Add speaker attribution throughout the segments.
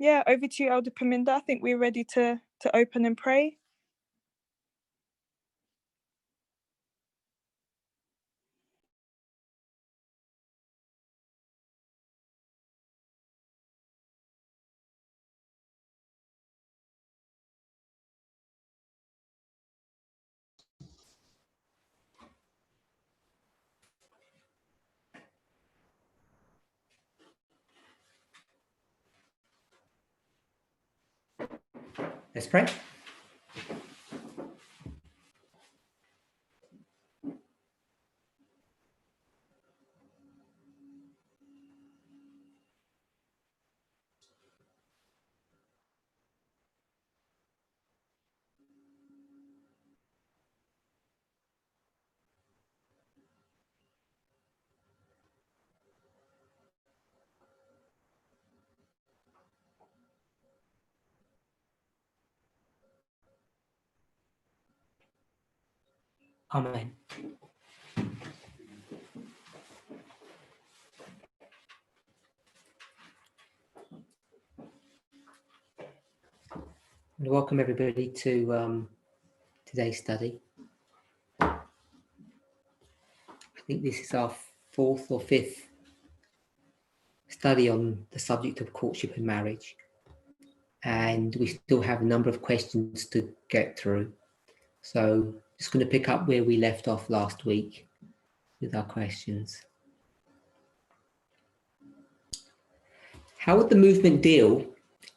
Speaker 1: Yeah, over to you, Elder Parminder. I think we're ready to open and pray.
Speaker 2: Let's pray. Amen. And welcome everybody to today's study. I think this is our fourth or fifth study on the subject of courtship and marriage. And we still have a number of questions to get through. So just going to pick up where we left off last week with our questions. How would the movement deal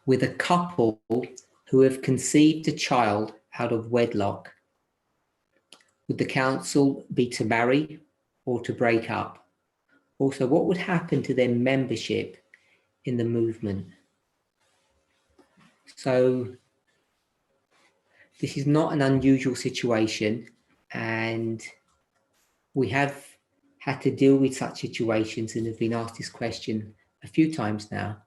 Speaker 2: with a couple who have conceived a child out of wedlock? Would the counsel be to marry or to break up? Also, what would happen to their membership in the movement? So this is not an unusual situation, and we have had to deal with such situations and have been asked this question a few times now.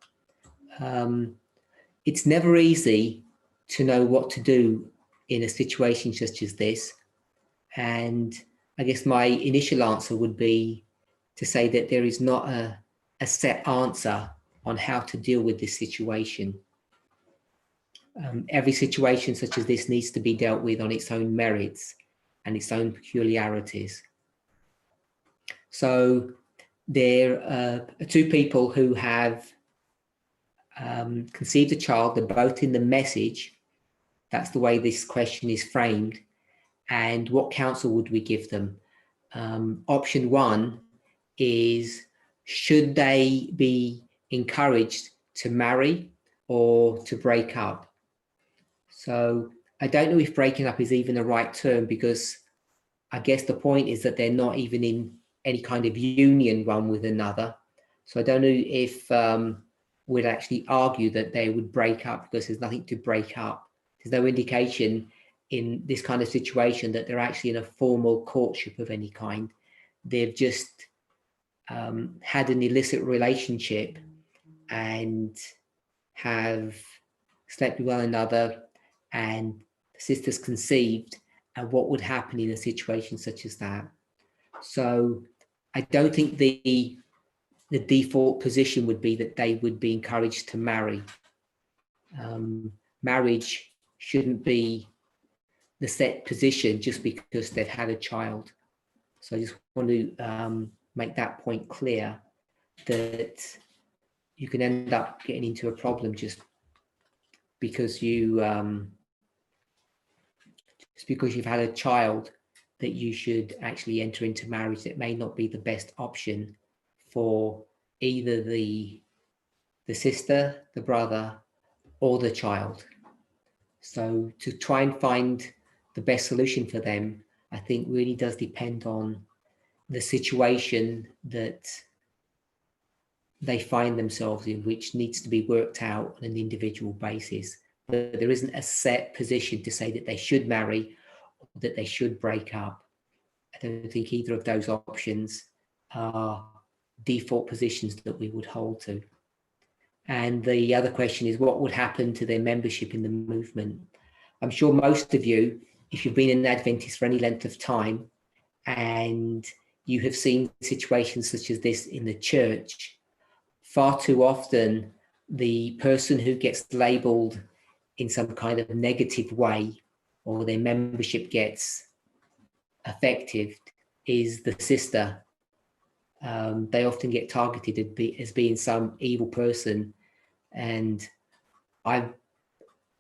Speaker 2: It's never easy to know what to do in a situation such as this. And I guess my initial answer would be to say that there is not a set answer on how to deal with this situation. Every situation such as this needs to be dealt with on its own merits and its own peculiarities. So there are two people who have conceived a child. They're both in the message. That's the way this question is framed. And what counsel would we give them? Option one is, should they be encouraged to marry or to break up? So I don't know if breaking up is even the right term, because I guess the point is that they're not even in any kind of union one with another. So I don't know if we'd actually argue that they would break up, because there's nothing to break up. There's no indication in this kind of situation that they're actually in a formal courtship of any kind. They've just had an illicit relationship and have slept with one another, and the sister's conceived, and what would happen in a situation such as that. So I don't think the default position would be that they would be encouraged to marry. Marriage shouldn't be the set position just because they've had a child. So I just want to make that point clear, that you can end up getting into a problem just because you've had a child, that you should actually enter into marriage that may not be the best option for either the sister, the brother, or the child. So to try and find the best solution for them, I think really does depend on the situation that they find themselves in, which needs to be worked out on an individual basis. But there isn't a set position to say that they should marry or that they should break up. I don't think either of those options are default positions that we would hold to. And the other question is, what would happen to their membership in the movement? I'm sure most of you, if you've been an Adventist for any length of time and you have seen situations such as this in the church, far too often the person who gets labelled in some kind of negative way, or their membership gets affected, is the sister. They often get targeted as being some evil person, and I've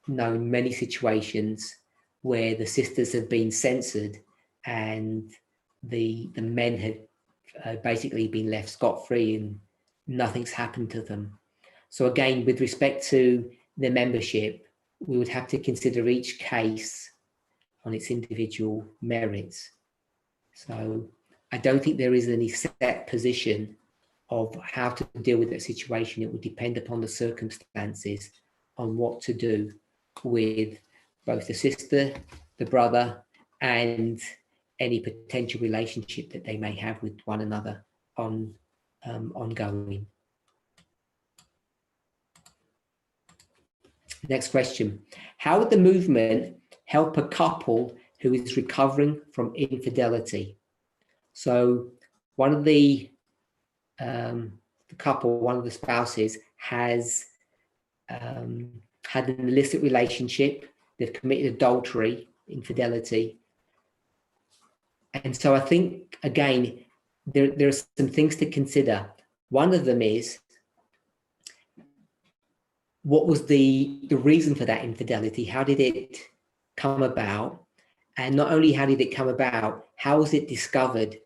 Speaker 2: known many situations where the sisters have been censored and the men have basically been left scot-free and nothing's happened to them. So again, with respect to the membership, we would have to consider each case on its individual merits. So I don't think there is any set position of how to deal with that situation. It would depend upon the circumstances on what to do with both the sister, the brother, and any potential relationship that they may have with one another ongoing. Next question. How would the movement help a couple who is recovering from infidelity? So one of the couple, one of the spouses has had an illicit relationship, they've committed adultery, infidelity. And so I think, again, there are some things to consider. One of them is, what was the reason for that infidelity? How did it come about? And not only how did it come about, how was it discovered?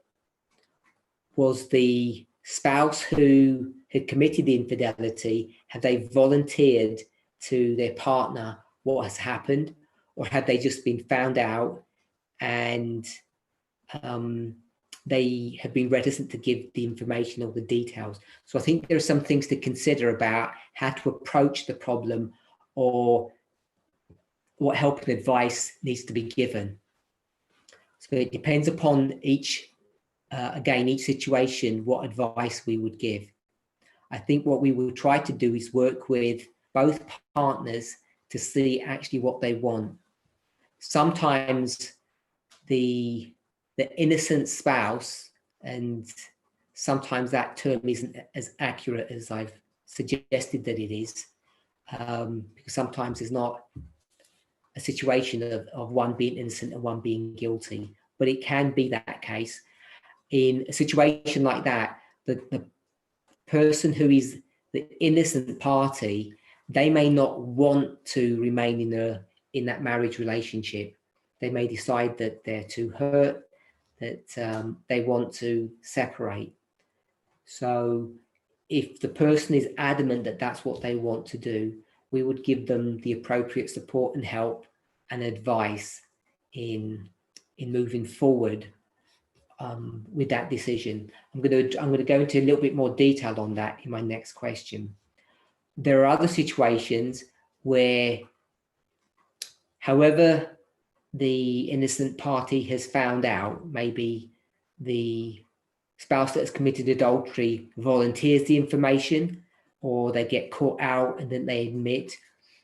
Speaker 2: Was the spouse who had committed the infidelity, have they volunteered to their partner what has happened? Or had they just been found out and they have been reticent to give the information or the details? So I think there are some things to consider about how to approach the problem, or what help and advice needs to be given. So it depends upon each situation, what advice we would give. I think what we will try to do is work with both partners to see actually what they want. Sometimes the innocent spouse, and sometimes that term isn't as accurate as I've suggested that it is, because sometimes it's not a situation of one being innocent and one being guilty, but it can be that case. In a situation like that, the person who is the innocent party, they may not want to remain in that marriage relationship. They may decide that they're too hurt, that they want to separate. So if the person is adamant that that's what they want to do, we would give them the appropriate support and help and advice in moving forward with that decision. I'm going to go into a little bit more detail on that in my next question. There are other situations where, however the innocent party has found out, maybe the spouse that has committed adultery volunteers the information, or they get caught out and then they admit,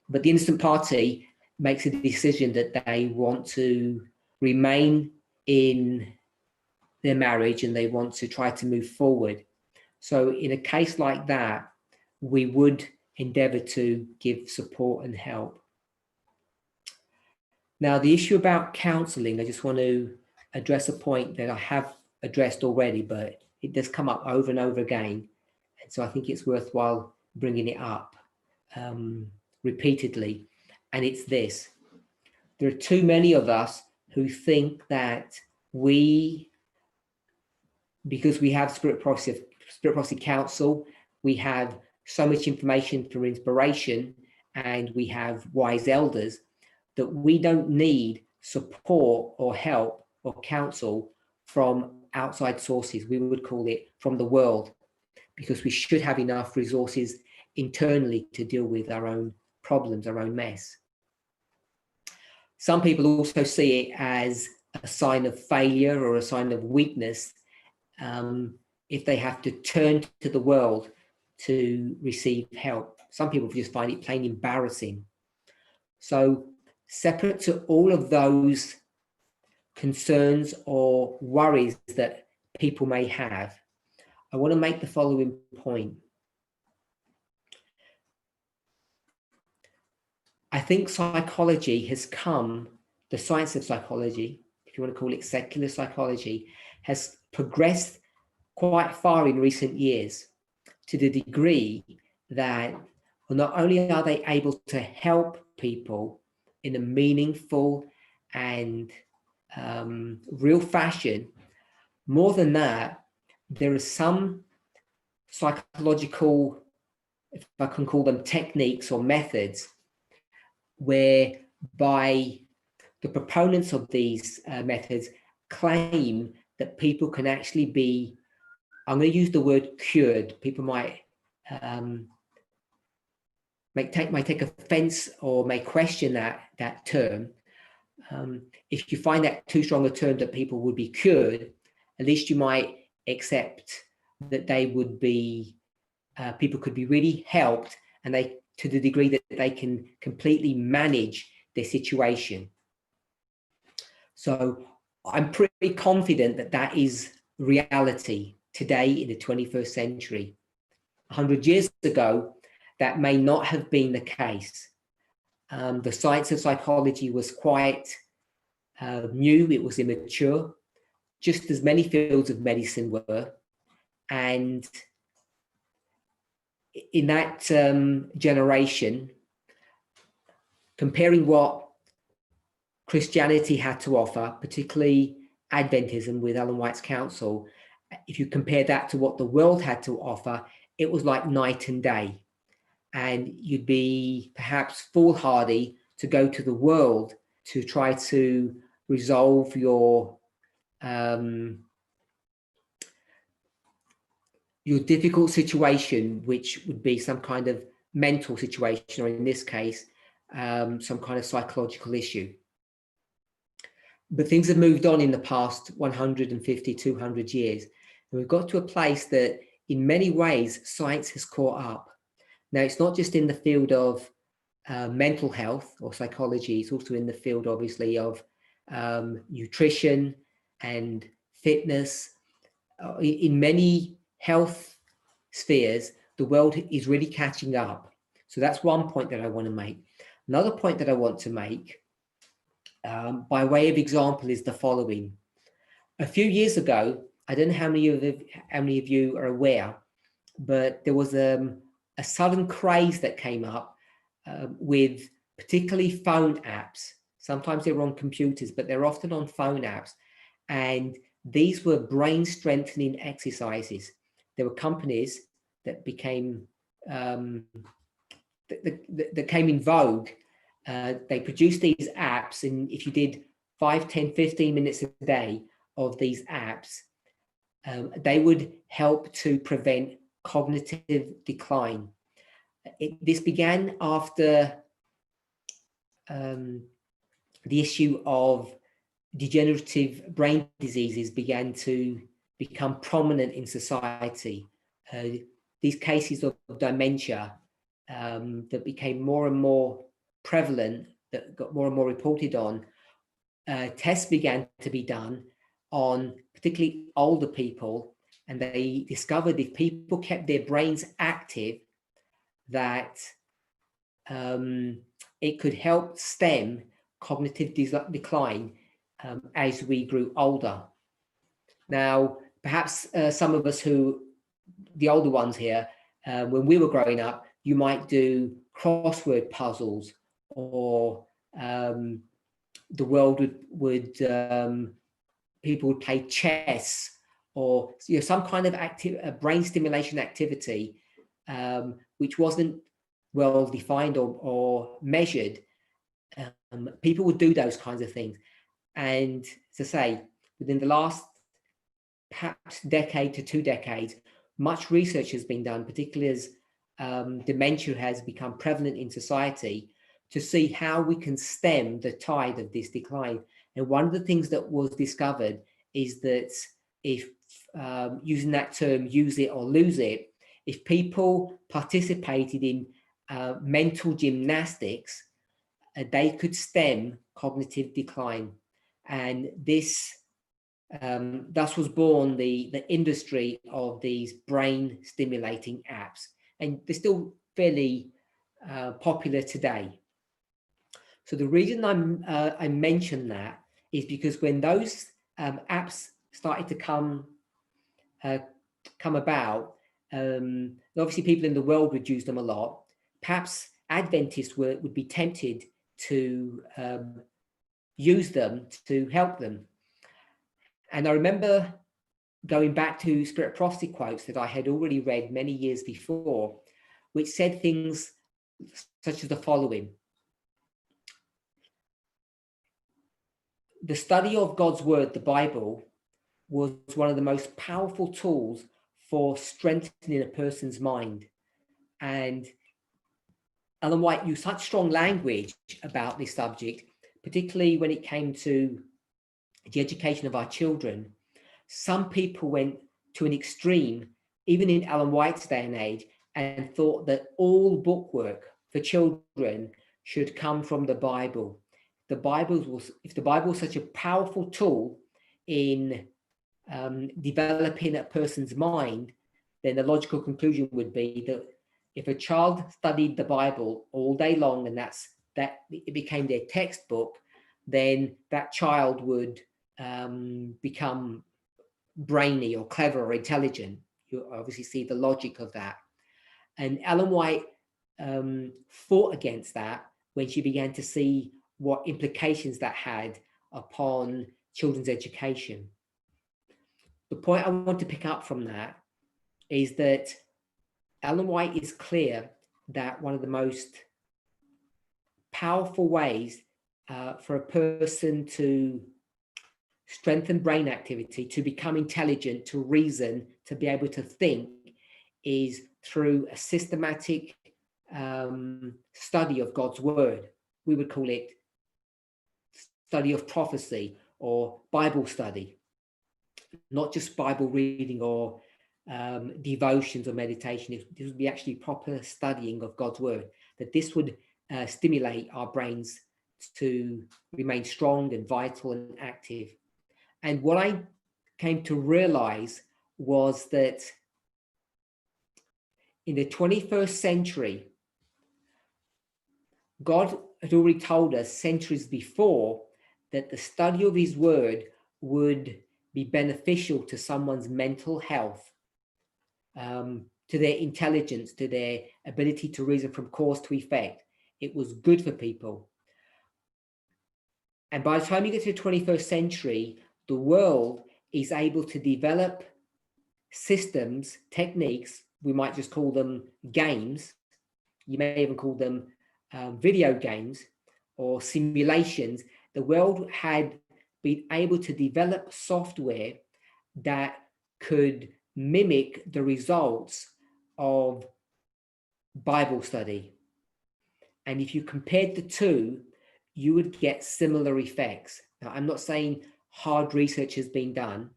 Speaker 2: but the innocent party makes a decision that they want to remain in their marriage and they want to try to move forward. So in a case like that, we would endeavor to give support and help. Now, the issue about counseling, I just want to address a point that I have addressed already, but it does come up over and over again. And so I think it's worthwhile bringing it up repeatedly. And it's this: there are too many of us who think that because we have Spirit Prophecy Council, we have so much information for inspiration, and we have wise elders, that we don't need support or help or counsel from outside sources. We would call it from the world, because we should have enough resources internally to deal with our own problems, our own mess. Some people also see it as a sign of failure or a sign of weakness if they have to turn to the world to receive help. Some people just find it plain embarrassing. So separate to all of those concerns or worries that people may have, I want to make the following point. I think psychology has come, the science of psychology, if you want to call it secular psychology, has progressed quite far in recent years, to the degree that not only are they able to help people in a meaningful and real fashion, more than that, there are some psychological, if I can call them techniques or methods, whereby the proponents of these methods claim that people can actually be, I'm going to use the word cured. People might take offense or may question that term. If you find that too strong a term that people would be cured, at least you might accept that they would be, people could be really helped, and they, to the degree that they can completely manage their situation. So I'm pretty confident that that is reality today in the 21st century. 100 years ago, that may not have been the case. The science of psychology was quite new, it was immature, just as many fields of medicine were. And in that generation, comparing what Christianity had to offer, particularly Adventism with Ellen White's counsel, if you compare that to what the world had to offer, it was like night and day. And you'd be perhaps foolhardy to go to the world to try to resolve your difficult situation, which would be some kind of mental situation, or in this case, some kind of psychological issue. But things have moved on in the past 150, 200 years. And we've got to a place that in many ways, science has caught up. Now, it's not just in the field of mental health or psychology, it's also in the field, obviously, of nutrition and fitness. In many health spheres, the world is really catching up. So that's one point that I want to make. Another point that I want to make, by way of example, is the following. A few years ago, I don't know how many of you are aware, but there was a sudden craze that came up with particularly phone apps. Sometimes they're on computers, but they're often on phone apps. And these were brain strengthening exercises. There were companies that became, that came in vogue. They produced these apps, and if you did 5, 10, 15 minutes a day of these apps, they would help to prevent cognitive decline. This began after the issue of degenerative brain diseases began to become prominent in society. These cases of dementia that became more and more prevalent, that got more and more reported on, tests began to be done on particularly older people, and they discovered if people kept their brains active, that it could help stem cognitive decline as we grew older. Now, perhaps some of us the older ones here, when we were growing up, you might do crossword puzzles, or the world would people would play chess, or some kind of brain stimulation activity, which wasn't well defined or measured. People would do those kinds of things. And to say, within the last perhaps decade to 2 decades, much research has been done, particularly as dementia has become prevalent in society, to see how we can stem the tide of this decline. And one of the things that was discovered is that if, using that term, use it or lose it, if people participated in mental gymnastics, they could stem cognitive decline. And this, thus was born the industry of these brain stimulating apps. And they're still fairly popular today. So the reason I mention that is because when those apps started to come about, obviously people in the world would use them a lot. Perhaps Adventists would be tempted to use them to help them. And I remember going back to Spirit of Prophecy quotes that I had already read many years before, which said things such as the following: the study of God's word, the Bible, was one of the most powerful tools for strengthening a person's mind. And Ellen White used such strong language about this subject, particularly when it came to the education of our children. Some people went to an extreme, even in Ellen White's day and age, and thought that all bookwork for children should come from the Bible. If the Bible was such a powerful tool in developing a person's mind, then the logical conclusion would be that if a child studied the Bible all day long and that it became their textbook, then that child would become brainy or clever or intelligent. You obviously see the logic of that. And Ellen White fought against that when she began to see what implications that had upon children's education. The point I want to pick up from that is that Ellen White is clear that one of the most powerful ways for a person to strengthen brain activity, to become intelligent, to reason, to be able to think, is through a systematic study of God's word. We would call it study of prophecy or Bible study, not just Bible reading or devotions or meditation. This would be actually proper studying of God's word, that this would stimulate our brains to remain strong and vital and active. And what I came to realize was that in the 21st century, God had already told us centuries before that the study of his word would be beneficial to someone's mental health, to their intelligence, to their ability to reason from cause to effect. It was good for people. And by the time you get to the 21st century, the world is able to develop systems, techniques, we might just call them games. You may even call them video games or simulations. The world had been able to develop software that could mimic the results of Bible study. And if you compared the two, you would get similar effects. Now, I'm not saying hard research has been done.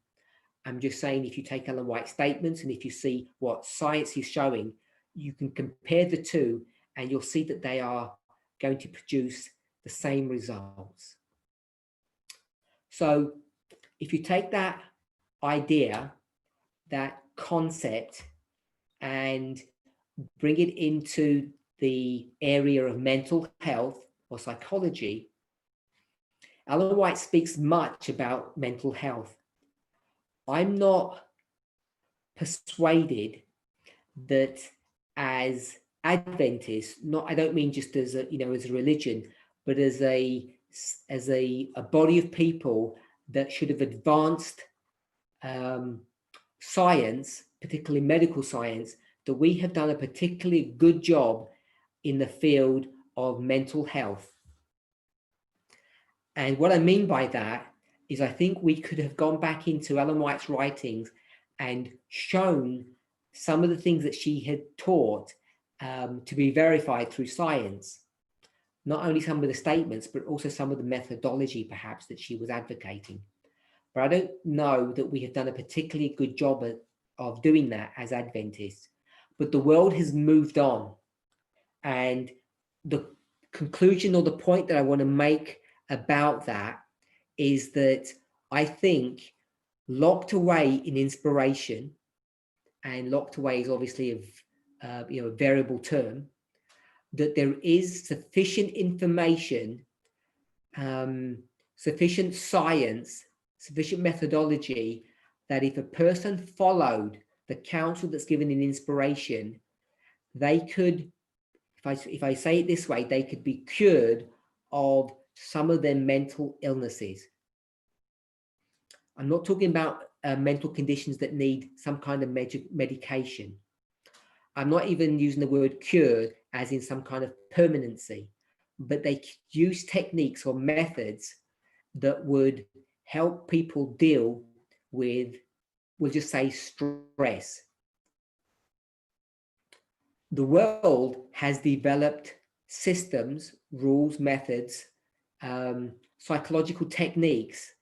Speaker 2: I'm just saying if you take Ellen White's statements and if you see what science is showing, you can compare the two and you'll see that they are going to produce the same results. So if you take that idea, that concept, and bring it into the area of mental health or psychology, Ellen White speaks much about mental health. I'm not persuaded that as Adventists, I don't mean just as a, as a religion, but as a body of people that should have advanced science, particularly medical science, that we have done a particularly good job in the field of mental health. And what I mean by that is I think we could have gone back into Ellen White's writings and shown some of the things that she had taught to be verified through science. Not only some of the statements, but also some of the methodology perhaps that she was advocating. But I don't know that we have done a particularly good job of doing that as Adventists. But the world has moved on. And the conclusion or the point that I want to make about that is that I think locked away in inspiration, and locked away is obviously a variable term, that there is sufficient information sufficient science, sufficient methodology, that if a person followed the counsel that's given in inspiration, they could, if I say it this way, they could be cured of some of their mental illnesses. I'm not talking about mental conditions that need some kind of medication. I'm not even using the word cured as in some kind of permanency, but they use techniques or methods that would help people deal with, we'll just say, stress. The world has developed systems, rules, methods, psychological techniques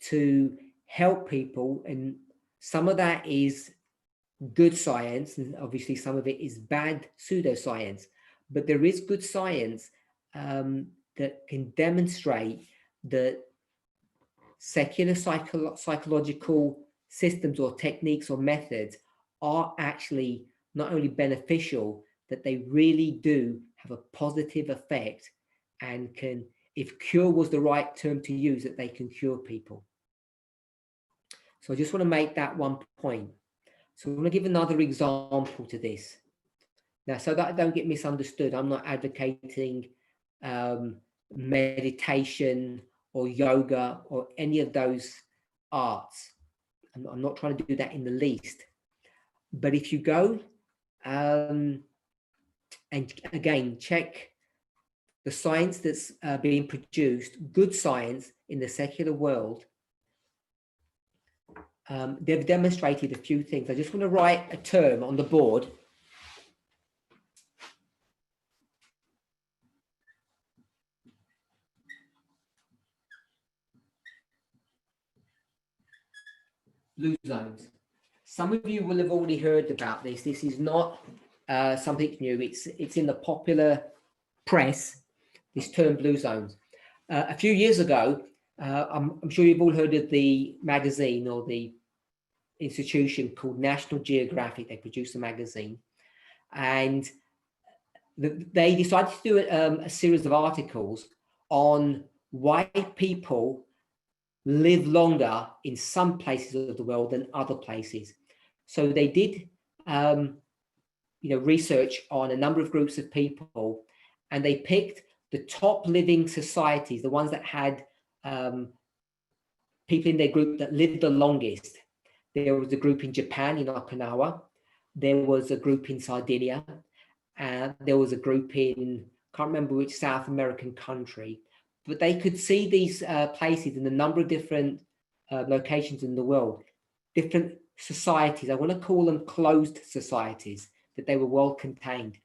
Speaker 2: to help people, and some of that is good science, and obviously some of it is bad pseudoscience, but there is good science that can demonstrate that secular psychological systems or techniques or methods are actually not only beneficial, that they really do have a positive effect and can, if cure was the right term to use, that they can cure people. So I just want to make that one point. So I'm going to give another example to this. Now, so that I don't get misunderstood, I'm not advocating meditation or yoga or any of those arts. I'm not trying to do that in the least. But if you go and again, check the science that's being produced, good science in the secular world, they've demonstrated a few things. I just want to write a term on the board. Blue zones. Some of you will have already heard about this. This is not something new. It's in the popular press, this term blue zones. A few years ago, I'm sure you've all heard of the magazine or the institution called National Geographic. They produce a magazine, and they decided to do a series of articles on why people live longer in some places of the world than other places. So they did research on a number of groups of people, and they picked the top living societies, the ones that had people in their group that lived the longest. There was a group in Japan, in Okinawa. There was a group in Sardinia. There was a group in, can't remember which South American country, but they could see these places in a number of different locations in the world, different societies. I want to call them closed societies, that they were well contained.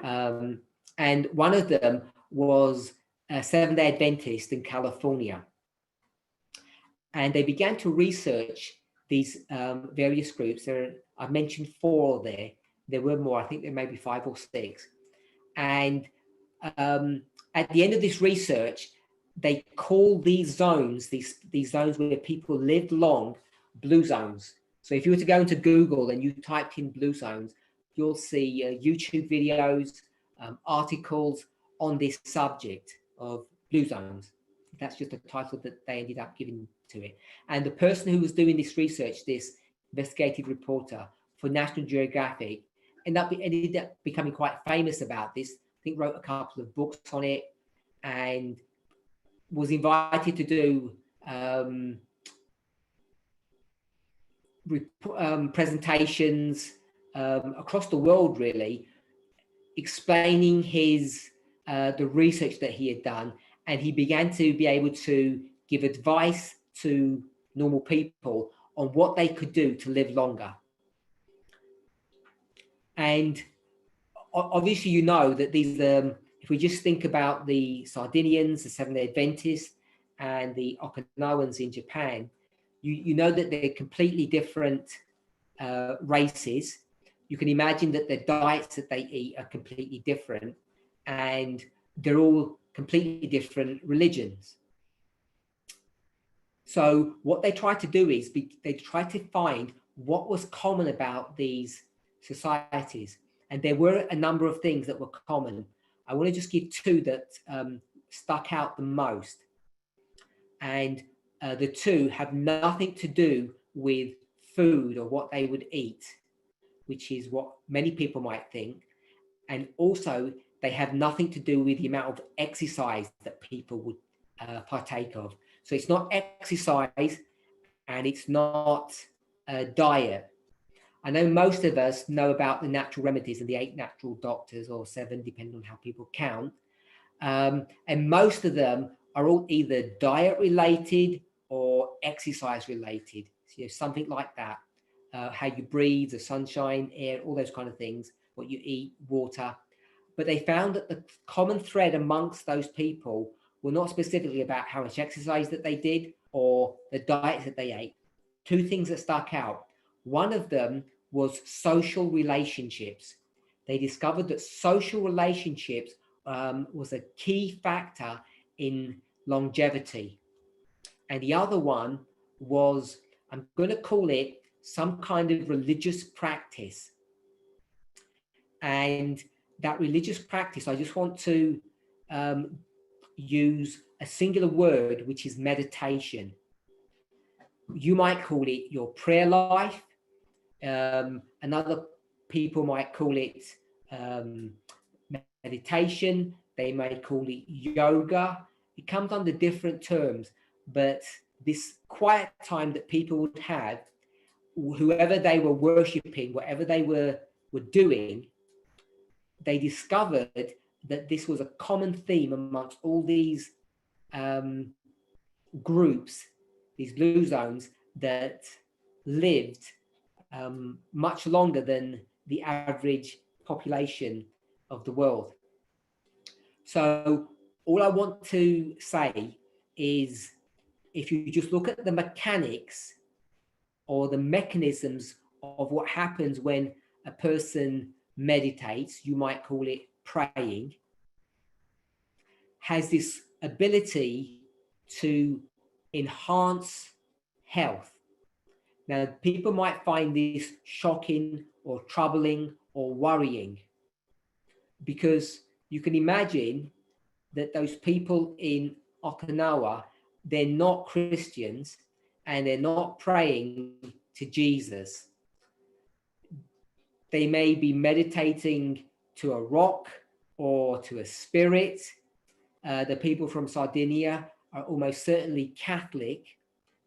Speaker 2: And one of them was a Seventh-day Adventist in California. And they began to research these various groups. I've mentioned 4 there. There were more. I think there may be 5 or 6. And at the end of this research, they call these zones, these zones where people lived long, blue zones. So if you were to go into Google and you typed in blue zones, you'll see YouTube videos, articles on this subject of blue zones. That's just the title that they ended up giving to it. And the person who was doing this research, this investigative reporter for National Geographic, ended up becoming quite famous about this. I think wrote a couple of books on it, and was invited to do presentations across the world, really, explaining his the research that he had done, and he began to be able to give advice to normal people on what they could do to live longer. And obviously, you know that these, if we just think about the Sardinians, the Seventh-day Adventists, and the Okinawans in Japan, you know that they're completely different races. You can imagine that the diets that they eat are completely different, and they're all completely different religions. So what they try to do is they try to find what was common about these societies. And there were a number of things that were common. I want to just give 2 that stuck out the most. and the two have nothing to do with food or what they would eat, which is what many people might think. And also, they have nothing to do with the amount of exercise that people would partake of. So it's not exercise and it's not diet. I know most of us know about the natural remedies and the 8 natural doctors, or 7, depending on how people count. And most of them are all either diet related or exercise related. So, something like that. How you breathe, the sunshine, air, all those kind of things, what you eat, water. But they found that the common thread amongst those people were not specifically about how much exercise that they did or the diets that they ate. 2 things that stuck out. One of them was social relationships. They discovered that social relationships was a key factor in longevity. And the other one was, I'm going to call it some kind of religious practice. And that religious practice, I just want to use a singular word, which is meditation. You might call it your prayer life. Another people might call it meditation. They may call it yoga. It comes under different terms, but this quiet time that people would have, whoever they were worshipping, whatever they were doing, they discovered that this was a common theme amongst all these groups, these blue zones that lived much longer than the average population of the world. So all I want to say is, if you just look at the mechanics or the mechanisms of what happens when a person meditates, you might call it praying, has this ability to enhance health. Now, people might find this shocking or troubling or worrying, because you can imagine that those people in Okinawa, they're not Christians and they're not praying to Jesus. They may be meditating to a rock or to a spirit. The people from Sardinia are almost certainly Catholic,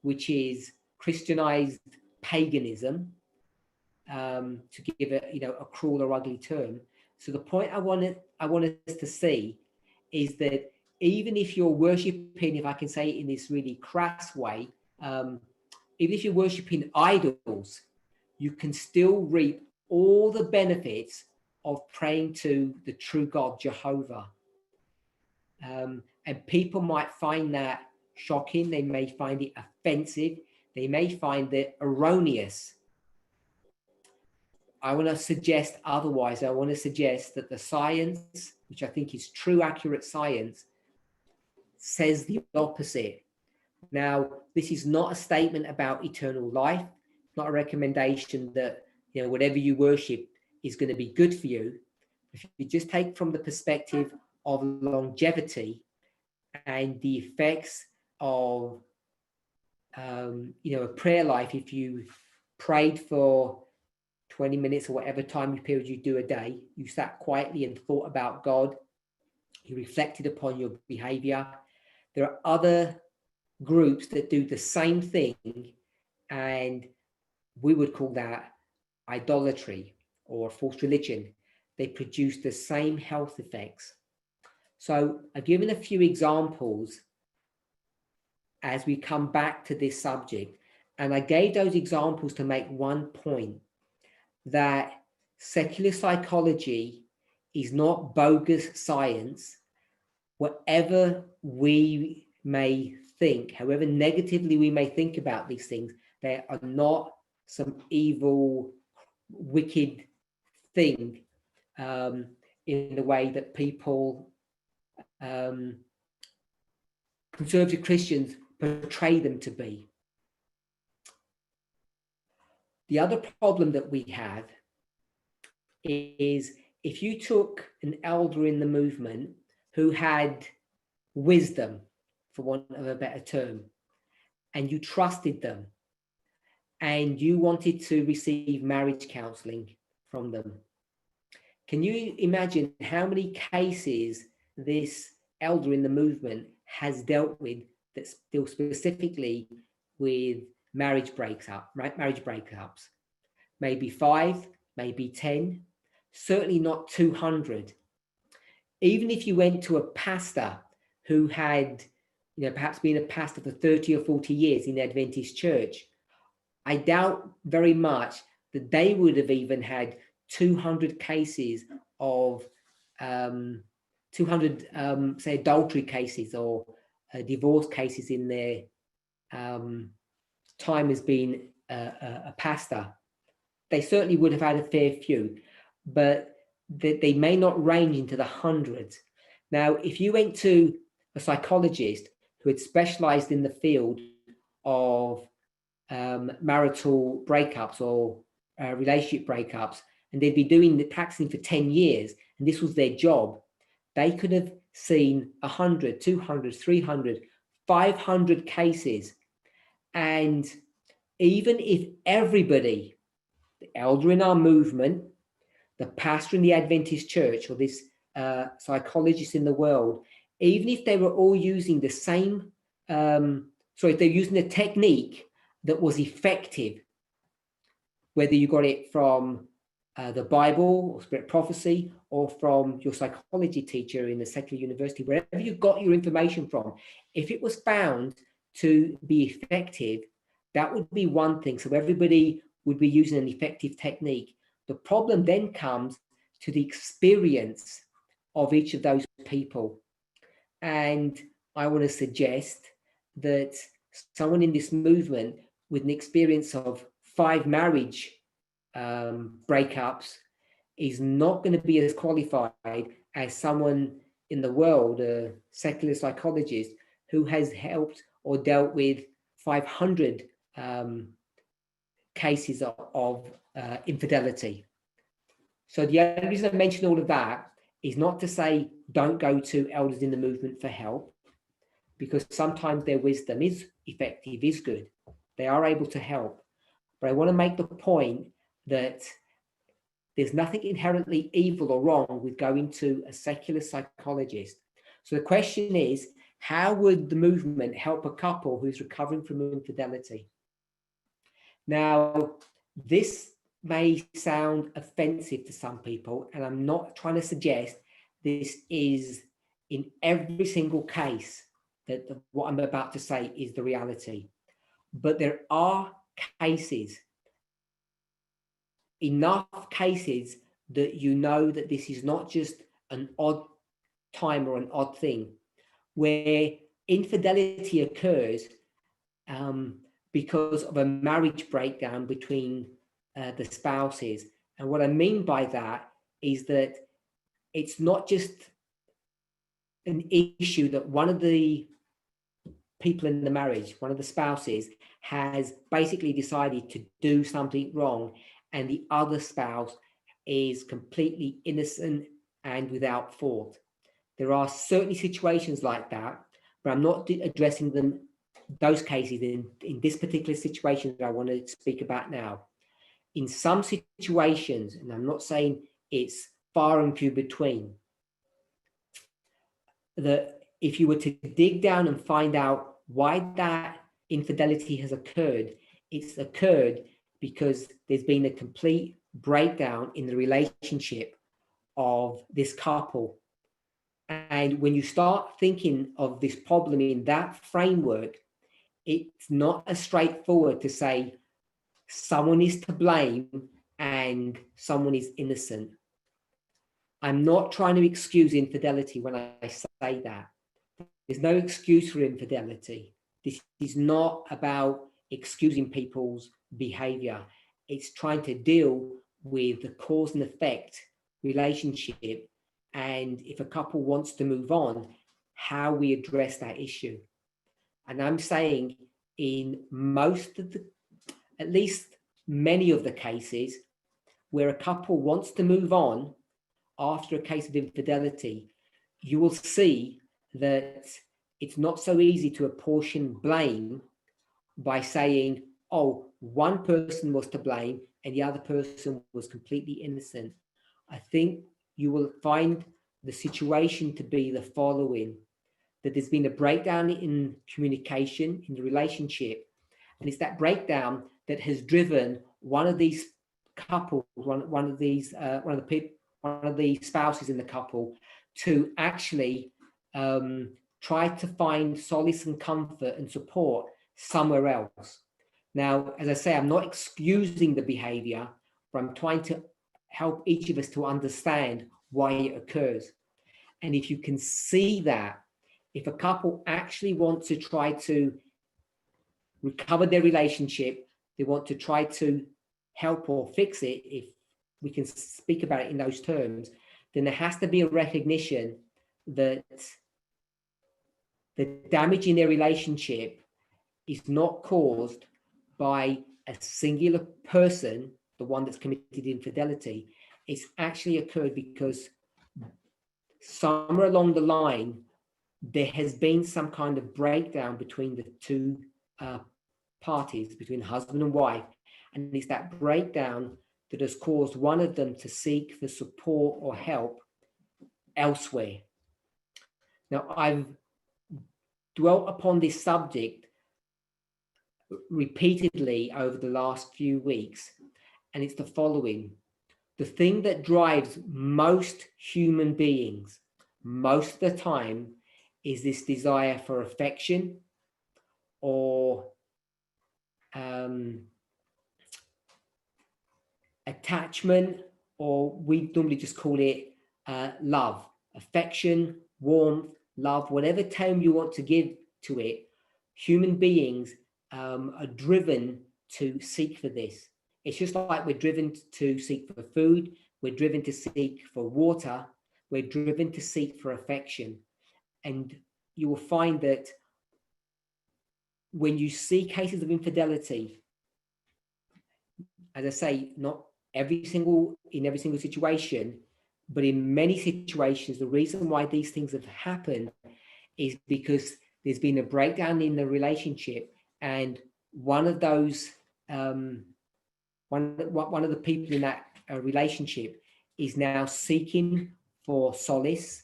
Speaker 2: which is Christianized paganism, to give it, a cruel or ugly term. So the point I want us to see is that even if you're worshipping, if I can say it in this really crass way, even if you're worshipping idols, you can still reap all the benefits of praying to the true God, Jehovah. And people might find that shocking. They may find it offensive. They may find it erroneous. I want to suggest otherwise. I want to suggest that the science, which I think is true, accurate science, says the opposite. Now, this is not a statement about eternal life, not a recommendation that, whatever you worship is going to be good for you. If you just take from the perspective of longevity and the effects of, a prayer life, if you prayed for 20 minutes or whatever time period you do a day, you sat quietly and thought about God, you reflected upon your behavior. There are other groups that do the same thing, and we would call that idolatry or false religion. They produce the same health effects. So I've given a few examples as we come back to this subject, and I gave those examples to make one point, that secular psychology is not bogus science. Whatever we may think, however negatively we may think about these things, they are not some evil, wicked thing in the way that people, conservative Christians, portray them to be. The other problem that we have is, if you took an elder in the movement who had wisdom, for want of a better term, and you trusted them, and you wanted to receive marriage counseling from them. Can you imagine how many cases this elder in the movement has dealt with that deal specifically with marriage breakups? Maybe 5, maybe 10, certainly not 200. Even if you went to a pastor who had, perhaps been a pastor for 30 or 40 years in the Adventist church, I doubt very much that they would have even had 200 cases of 200 say adultery cases or divorce cases in their time as being a pastor. They certainly would have had a fair few, but they may not range into the hundreds. Now, if you went to a psychologist who had specialized in the field of marital breakups or relationship breakups, and they'd be practicing for 10 years, and this was their job, they could have seen 100, 200, 300, 500 cases. And even if everybody, the elder in our movement, the pastor in the Adventist church, or this psychologist in the world, even if they were all using the same, if they're using a technique that was effective, whether you got it from the Bible or Spirit Prophecy or from your psychology teacher in the secular university, wherever you got your information from, if it was found to be effective, that would be one thing. So everybody would be using an effective technique. The problem then comes to the experience of each of those people. And I want to suggest that someone in this movement with an experience of 5 marriage breakups is not going to be as qualified as someone in the world, a secular psychologist, who has helped or dealt with 500 cases of infidelity. So the only reason I mention all of that is not to say don't go to elders in the movement for help, because sometimes their wisdom is effective, is good. They are able to help. But I want to make the point that there's nothing inherently evil or wrong with going to a secular psychologist. So the question is, how would the movement help a couple who's recovering from infidelity? Now, this may sound offensive to some people, and I'm not trying to suggest this is in every single case that what I'm about to say is the reality. But there are cases, enough cases, that you know that this is not just an odd time or an odd thing, where infidelity occurs because of a marriage breakdown between the spouses. And what I mean by that is that it's not just an issue that one of the people in the marriage, one of the spouses, has basically decided to do something wrong, and the other spouse is completely innocent and without fault. There are certainly situations like that, but I'm not addressing those cases in this particular situation that I want to speak about now. In some situations, and I'm not saying it's far and few between, that if you were to dig down and find out why that infidelity has occurred, it's occurred because there's been a complete breakdown in the relationship of this couple. And when you start thinking of this problem in that framework, it's not as straightforward to say someone is to blame and someone is innocent. I'm not trying to excuse infidelity when I say that. There's no excuse for infidelity. This is not about excusing people's behavior. It's trying to deal with the cause and effect relationship, and if a couple wants to move on, how we address that issue. And I'm saying in most of at least many of the cases where a couple wants to move on after a case of infidelity, you will see that it's not so easy to apportion blame by saying, oh, one person was to blame and the other person was completely innocent. I think you will find the situation to be the following: that there's been a breakdown in communication in the relationship, and it's that breakdown that has driven one of these couples, one of the spouses in the couple, to actually try to find solace and comfort and support somewhere else. Now, as I say, I'm not excusing the behavior, but I'm trying to help each of us to understand why it occurs. And if you can see that, if a couple actually want to try to recover their relationship, they want to try to help or fix it, if we can speak about it in those terms, then there has to be a recognition that the damage in their relationship is not caused by a singular person, the one that's committed infidelity. It's actually occurred because somewhere along the line, there has been some kind of breakdown between the two parties, between husband and wife. And it's that breakdown that has caused one of them to seek for support or help elsewhere. Now, I've dwelt upon this subject repeatedly over the last few weeks, and it's the following. The thing that drives most human beings most of the time is this desire for affection or attachment, or we normally just call it love, affection, warmth, love, whatever term you want to give to it. Human beings are driven to seek for this. It's just like we're driven to seek for food, we're driven to seek for water, we're driven to seek for affection. And you will find that when you see cases of infidelity, as I say, not in every single situation, but in many situations, the reason why these things have happened is because there's been a breakdown in the relationship, and one of those one of the people in that relationship is now seeking for solace,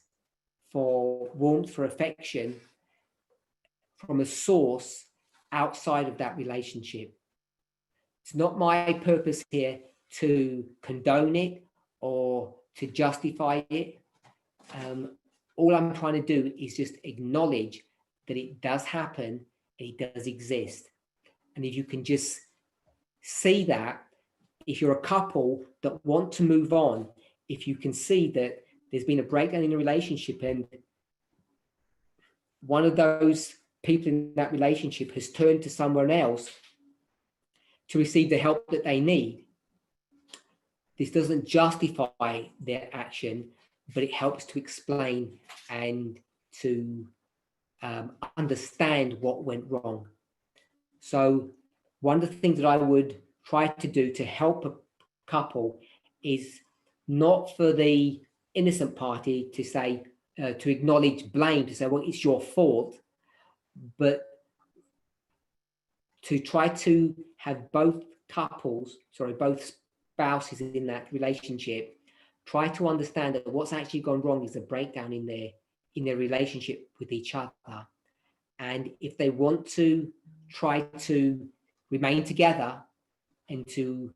Speaker 2: for warmth, for affection from a source outside of that relationship. It's not my purpose here to condone it or to justify it. All I'm trying to do is just acknowledge that it does happen, it does exist. And if you can just see that, if you're a couple that want to move on, if you can see that there's been a breakdown in the relationship and one of those people in that relationship has turned to someone else to receive the help that they need, this doesn't justify their action, but it helps to explain and to understand what went wrong. So one of the things that I would try to do to help a couple is not for the innocent party to say, to acknowledge blame, to say, well, it's your fault, but to try to have both spouses in that relationship try to understand that what's actually gone wrong is a breakdown in their relationship with each other. And if they want to try to remain together and to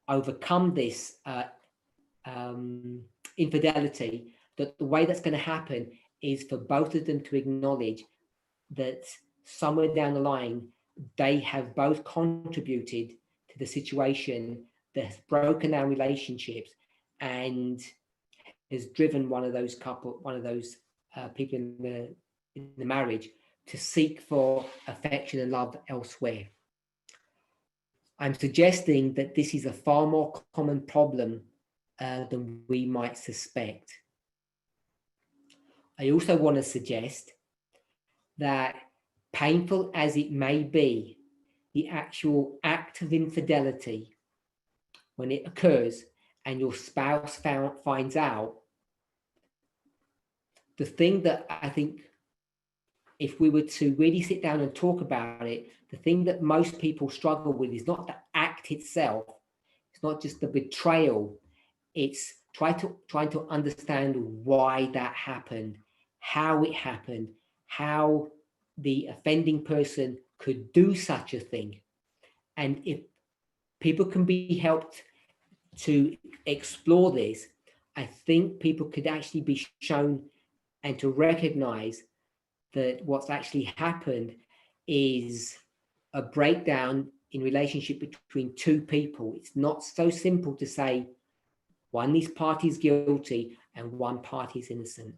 Speaker 2: overcome this infidelity, that the way that's going to happen is for both of them to acknowledge that somewhere down the line, they have both contributed to the situation that has broken our relationships and has driven one of those people in the marriage to seek for affection and love elsewhere. I'm suggesting that this is a far more common problem than we might suspect. I also want to suggest that, painful as it may be, the actual act of infidelity, when it occurs and your spouse finds out, the thing that I think if we were to really sit down and talk about it, the thing that most people struggle with is not the act itself. It's not just the betrayal. It's trying to understand why that happened, how it happened, how the offending person could do such a thing. And if people can be helped to explore this, I think people could actually be shown and to recognize that what's actually happened is a breakdown in relationship between two people. It's not so simple to say one party is guilty and one party is innocent.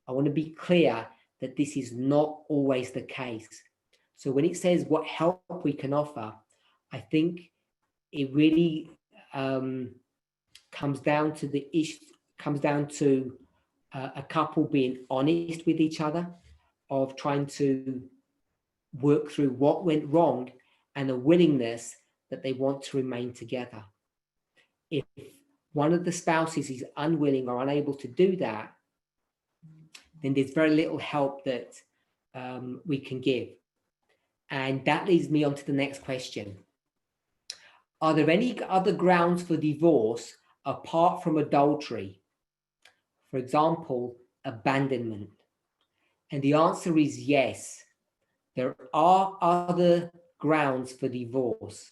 Speaker 2: I want to be clear that this is not always the case. So when it says what help we can offer, I think it really comes down to the issue, comes down to a couple being honest with each other, of trying to work through what went wrong and a willingness that they want to remain together. If one of the spouses is unwilling or unable to do that, then there's very little help that we can give. And that leads me on to the next question. Are there any other grounds for divorce apart from adultery? For example, abandonment. And the answer is yes. There are other grounds for divorce.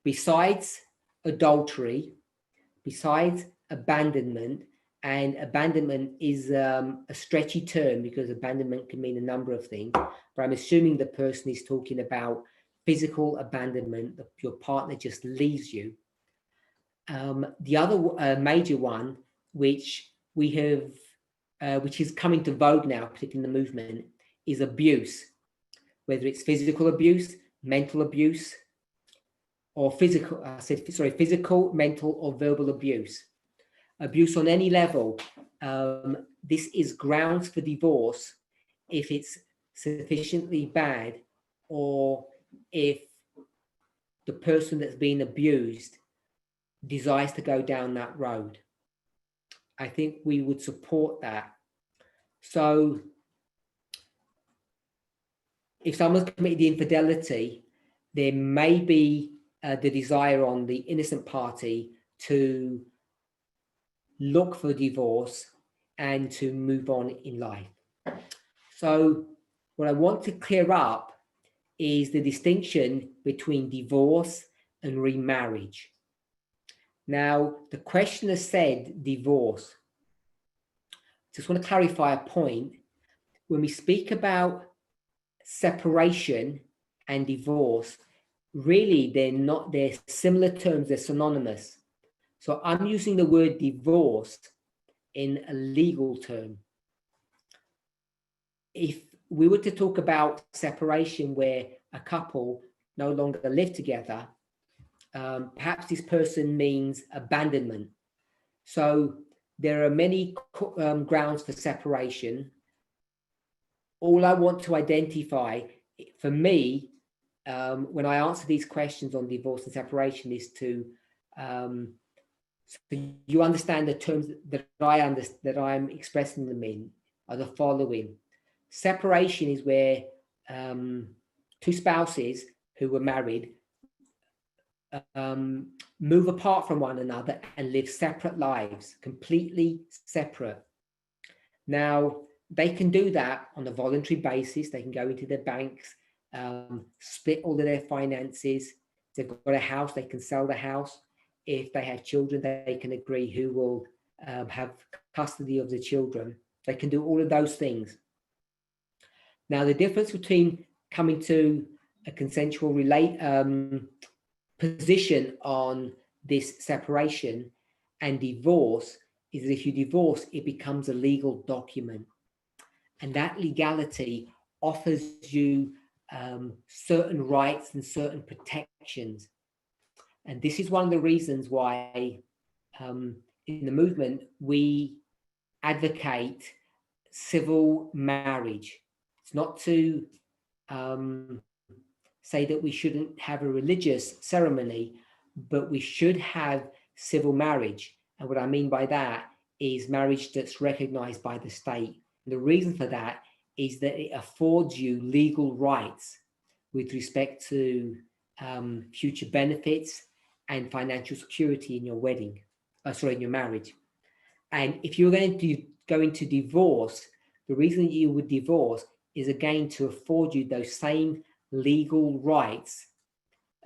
Speaker 2: Besides adultery, besides abandonment, and abandonment is a stretchy term because abandonment can mean a number of things, but I'm assuming the person is talking about physical abandonment, that your partner just leaves you. The other major one, which we have, which is coming to vogue now, particularly in the movement, is abuse, whether it's physical abuse, mental abuse, or physical, mental, or verbal abuse. Abuse on any level. This is grounds for divorce if it's sufficiently bad, or if the person that's being abused desires to go down that road. I think we would support that. So if someone's committed the infidelity, there may be the desire on the innocent party to look for divorce and to move on in life. So what I want to clear up is the distinction between divorce and remarriage. Now, the questioner said divorce. Just want to clarify a point. When we speak about separation and divorce, really they're similar terms, they're synonymous. So I'm using the word divorce in a legal term. If we were to talk about separation where a couple no longer live together, perhaps this person means abandonment. So there are many grounds for separation. All I want to identify, for me, when I answer these questions on divorce and separation, is to so you understand the terms that I'm expressing them in are the following. Separation is where two spouses who were married move apart from one another and live separate lives, completely separate. Now, they can do that on a voluntary basis. They can go into their banks, split all of their finances. If they've got a house, they can sell the house. If they have children, they can agree who will have custody of the children. They can do all of those things. Now, the difference between coming to a consensual position on this separation and divorce is that if you divorce, it becomes a legal document. And that legality offers you certain rights and certain protections. And this is one of the reasons why in the movement, we advocate civil marriage. It's not to say that we shouldn't have a religious ceremony, but we should have civil marriage. And what I mean by that is marriage that's recognized by the state. And the reason for that is that it affords you legal rights with respect to future benefits and financial security in your wedding, in your marriage. And if you're going to divorce, the reason you would divorce is again to afford you those same legal rights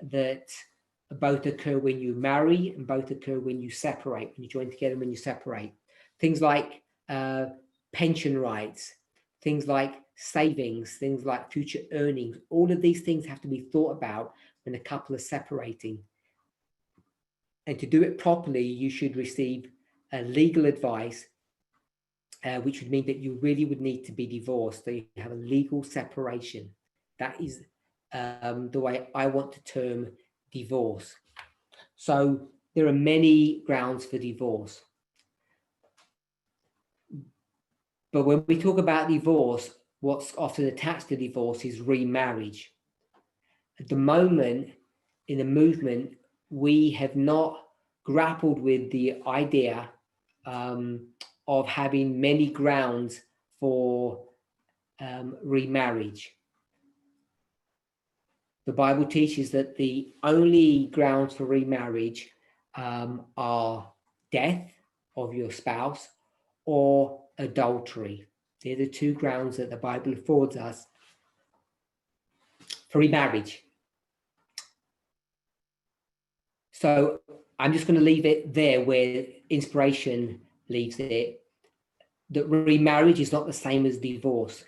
Speaker 2: that both occur when you marry and both occur when you separate, when you join together and when you separate. Things like pension rights, things like savings, things like future earnings. All of these things have to be thought about when a couple are separating. And to do it properly, you should receive legal advice, which would mean that you really would need to be divorced. So you have a legal separation. That is the way I want to term divorce. So there are many grounds for divorce. But when we talk about divorce, what's often attached to divorce is remarriage. At the moment, in the movement, we have not grappled with the idea of having many grounds for remarriage. The Bible teaches that the only grounds for remarriage are death of your spouse or adultery. They're the two grounds that the Bible affords us for remarriage. So I'm just going to leave it there where inspiration leaves it, that remarriage is not the same as divorce.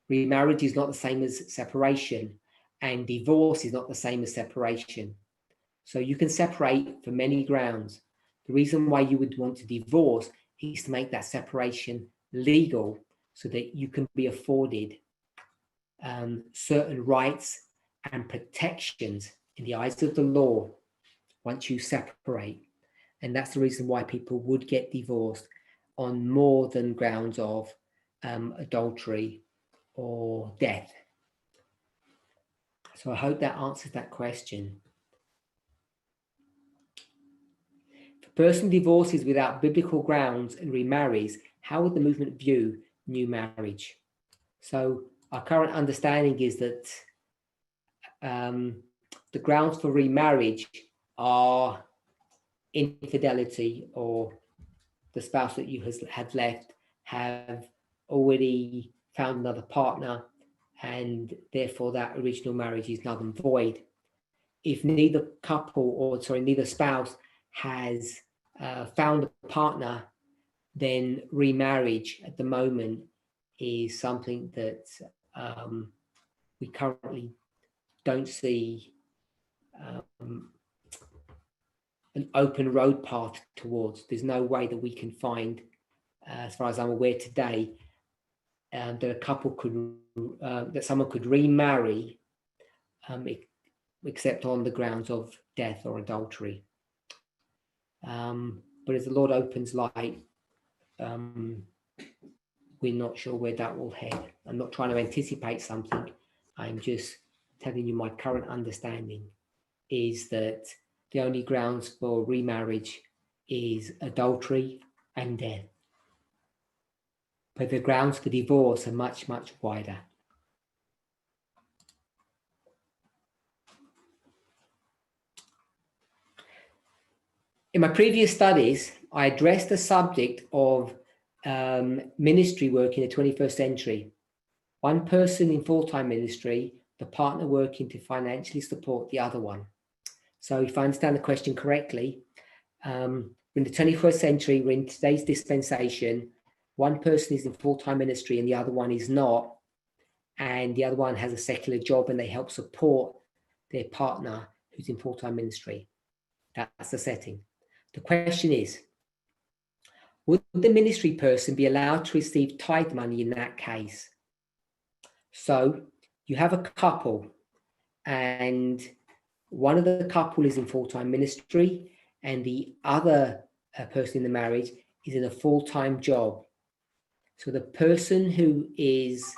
Speaker 2: Remarriage is not the same as separation, and divorce is not the same as separation. So you can separate for many grounds. The reason why you would want to divorce is to make that separation legal so that you can be afforded certain rights and protections in the eyes of the law once you separate. And that's the reason why people would get divorced on more than grounds of adultery or death. So I hope that answers that question. If a person divorces without biblical grounds and remarries, how would the movement view new marriage? So our current understanding is that the grounds for remarriage are infidelity, or the spouse that you have left have already found another partner, and therefore that original marriage is null and void. If neither spouse has found a partner, then remarriage at the moment is something that we currently don't see an open road path towards. There's no way that we can find, as far as I'm aware today, that a couple could, that someone could remarry, except on the grounds of death or adultery. But as the Lord opens light, we're not sure where that will head. I'm not trying to anticipate something. I'm just telling you my current understanding is that the only grounds for remarriage is adultery and death. But the grounds for divorce are much, much wider. In my previous studies, I addressed the subject of ministry work in the 21st century. One person in full-time ministry, the partner working to financially support the other one. So if I understand the question correctly, in the 21st century, we're in today's dispensation, one person is in full-time ministry and the other one is not, and the other one has a secular job and they help support their partner who's in full-time ministry. That's the setting. The question is, would the ministry person be allowed to receive tithe money in that case? So you have a couple and one of the couple is in full-time ministry and the other person in the marriage is in a full-time job. So the person who is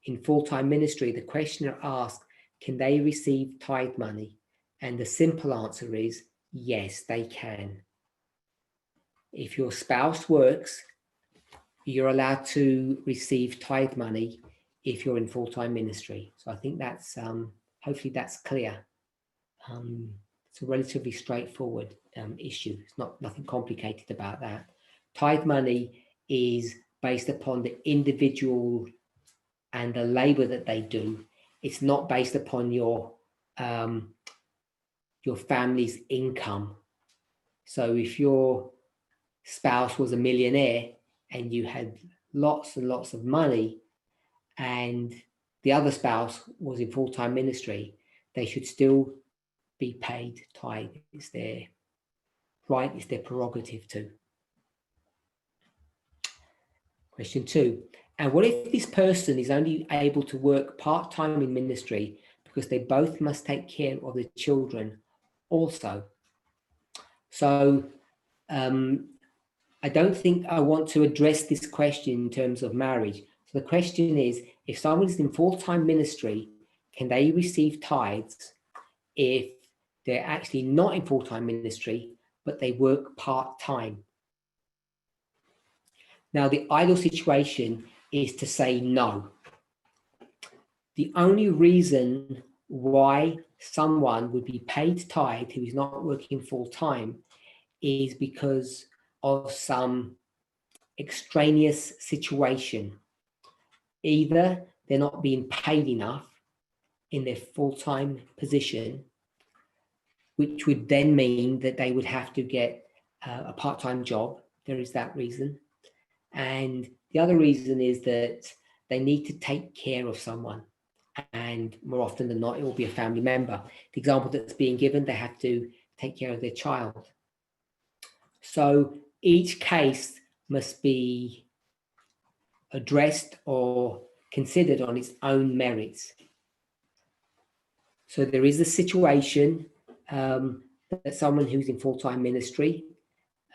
Speaker 2: in full-time ministry, the questioner asked, can they receive tithe money? And the simple answer is yes, they can. If your spouse works you're allowed to receive tithe money if you're in full-time ministry. So I think that's, hopefully that's clear. It's a relatively straightforward issue. It's nothing complicated about that. Tithe money is based upon the individual and the labor that they do. It's not based upon your family's income. So if your spouse was a millionaire and you had lots and lots of money, and the other spouse was in full-time ministry, they should still be paid tithe. It's their right, it's their prerogative too. Question 2. And what if this person is only able to work part-time in ministry because they both must take care of the children also? So I don't think I want to address this question in terms of marriage. So the question is, if someone is in full-time ministry, can they receive tithes if they're actually not in full-time ministry, but they work part-time? Now, the ideal situation is to say no. The only reason why someone would be paid tithe who is not working full-time is because of some extraneous situation. Either they're not being paid enough in their full-time position, which would then mean that they would have to get a part-time job. There is that reason. And the other reason is that they need to take care of someone. And more often than not, it will be a family member. The example that's being given, they have to take care of their child. So each case must be addressed or considered on its own merits. So there is a situation that someone who's in full-time ministry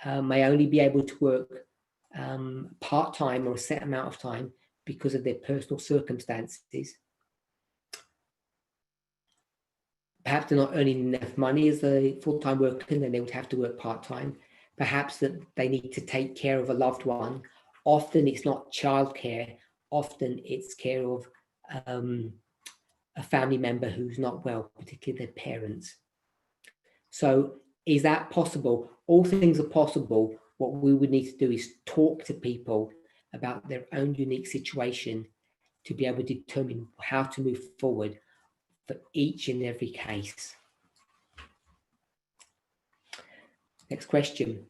Speaker 2: may only be able to work part-time or a set amount of time because of their personal circumstances. Perhaps they're not earning enough money as a full-time worker, and then they would have to work part-time. Perhaps that they need to take care of a loved one. Often it's not childcare. Often it's care of a family member who's not well, particularly their parents. So is that possible? All things are possible. What we would need to do is talk to people about their own unique situation to be able to determine how to move forward for each and every case. Next question.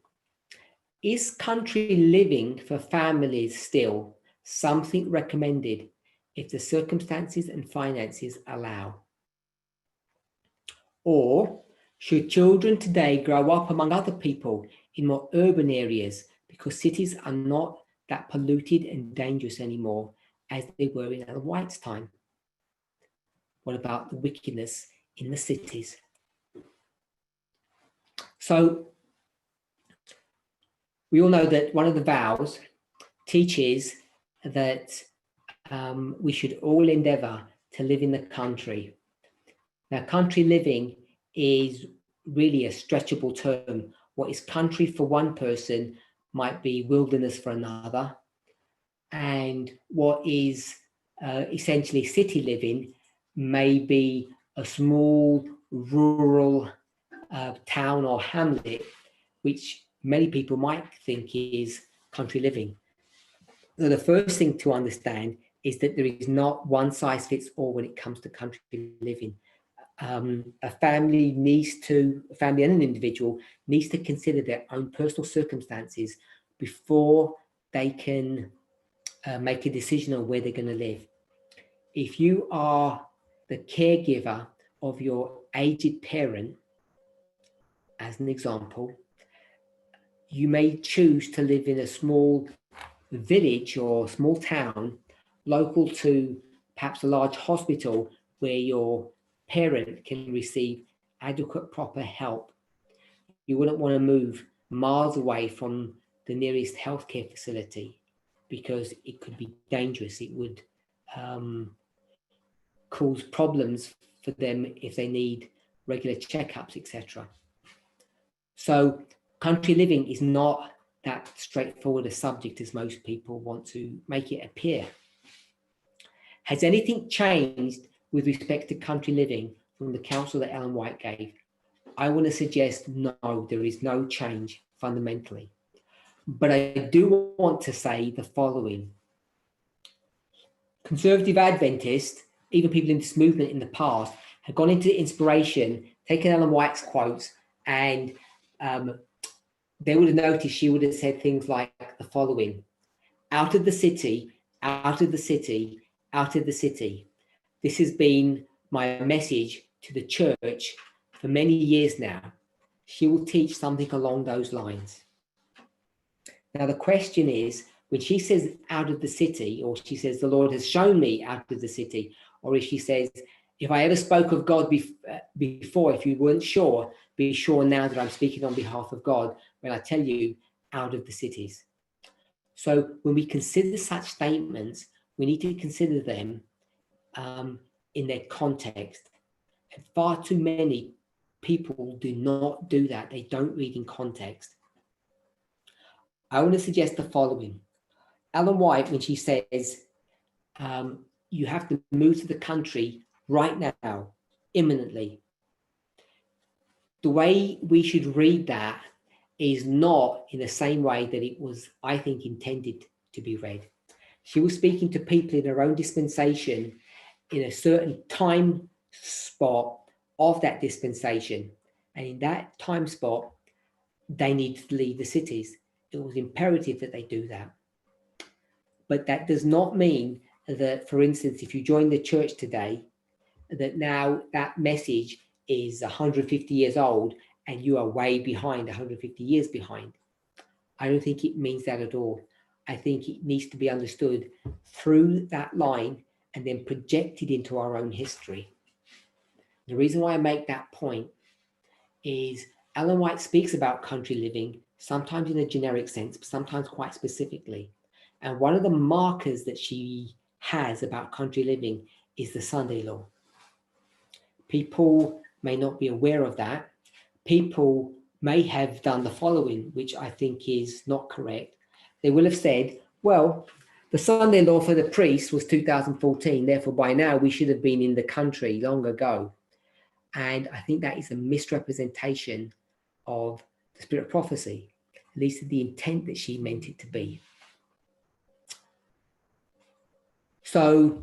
Speaker 2: Is country living for families still something recommended if the circumstances and finances allow? Or should children today grow up among other people in more urban areas because cities are not that polluted and dangerous anymore as they were in Ellen White's time? What about the wickedness in the cities? So we all know that one of the vows teaches that we should all endeavour to live in the country. Now, country living is really a stretchable term. What is country for one person might be wilderness for another. And what is essentially city living may be a small rural town or hamlet, which many people might think is country living. So the first thing to understand is that there is not one size fits all when it comes to country living. A family and an individual needs to consider their own personal circumstances before they can make a decision on where they're going to live. If you are the caregiver of your aged parent, as an example, you may choose to live in a small village or small town local to perhaps a large hospital where your parent can receive adequate, proper help. You wouldn't want to move miles away from the nearest healthcare facility because it could be dangerous. It would cause problems for them if they need regular checkups, etc. So country living is not that straightforward a subject as most people want to make it appear. Has anything changed with respect to country living from the counsel that Ellen White gave? I want to suggest no, there is no change fundamentally. But I do want to say the following. Conservative Adventists, even people in this movement in the past, have gone into inspiration, taken Ellen White's quotes, and they would have noticed she would have said things like the following: out of the city, out of the city, out of the city. This has been my message to the church for many years now. She will teach something along those lines. Now, the question is, when she says out of the city, or she says the Lord has shown me out of the city, or if she says, if I ever spoke of God before, if you weren't sure, be sure now that I'm speaking on behalf of God when I tell you out of the cities. So when we consider such statements, we need to consider them in their context. And far too many people do not do that. They don't read in context. I want to suggest the following. Ellen White, when she says you have to move to the country right now, imminently, the way we should read that is not in the same way that it was, I think, intended to be read. She was speaking to people in her own dispensation in a certain time spot of that dispensation. And in that time spot, they need to leave the cities. It was imperative that they do that. But that does not mean that, for instance, if you join the church today, that now that message is 150 years old and you are way behind, 150 years behind. I don't think it means that at all. I think it needs to be understood through that line and then projected into our own history. The reason why I make that point is Ellen White speaks about country living, sometimes in a generic sense, but sometimes quite specifically. And one of the markers that she has about country living is the Sunday law. People may not be aware of that. People may have done the following, which I think is not correct. They will have said, well, the Sunday law for the priest was 2014, therefore by now we should have been in the country long ago. And I think that is a misrepresentation of the spirit of prophecy, at least the intent that she meant it to be. So,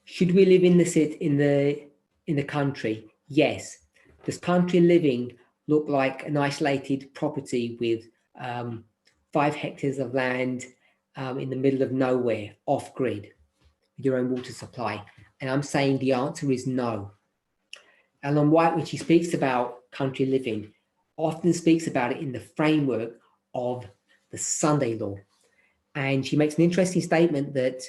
Speaker 2: should we live in the country? Yes. Does country living look like an isolated property with 5 hectares of land in the middle of nowhere, off grid, with your own water supply? And I'm saying the answer is no. Ellen White, when she speaks about country living, often speaks about it in the framework of the Sunday law. And she makes an interesting statement that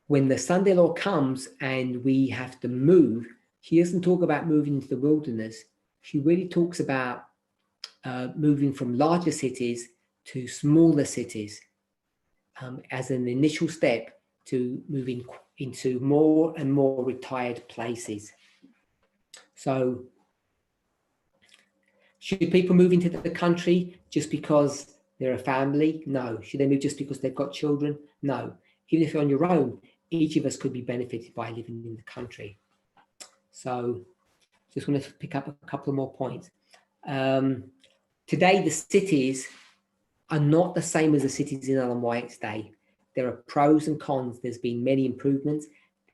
Speaker 2: when the Sunday law comes and we have to move, she doesn't talk about moving into the wilderness. She really talks about moving from larger cities to smaller cities as an initial step to moving into more and more retired places. So, should people move into the country just because they're a family? No. Should they move just because they've got children? No. Even if you're on your own, each of us could be benefited by living in the country. So, just want to pick up a couple of more points. Today, the cities are not the same as the cities in Ellen White's day. There are pros and cons. There's been many improvements.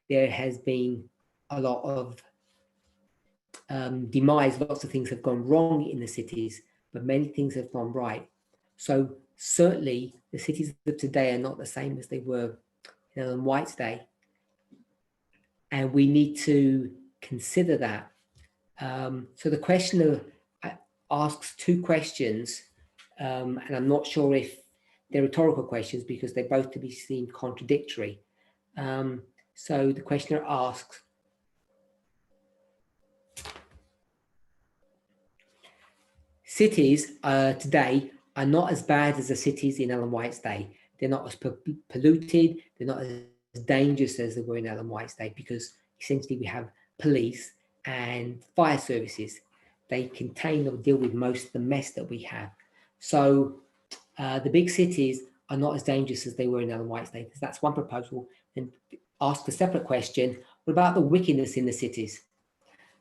Speaker 2: There has been a lot of demise. Lots of things have gone wrong in the cities, but many things have gone right. So certainly the cities of today are not the same as they were in Ellen White's day. And we need to consider that. So the questioner asks 2 questions, and I'm not sure if they're rhetorical questions because they're both to be seen contradictory. So the questioner asks, cities today are not as bad as the cities in Ellen White's day. They're not as polluted, they're not as dangerous as they were in Ellen White's day because essentially we have police and fire services. They contain or deal with most of the mess that we have. So the big cities are not as dangerous as they were in Ellen White's day. That's one proposal. And ask a separate question, what about the wickedness in the cities?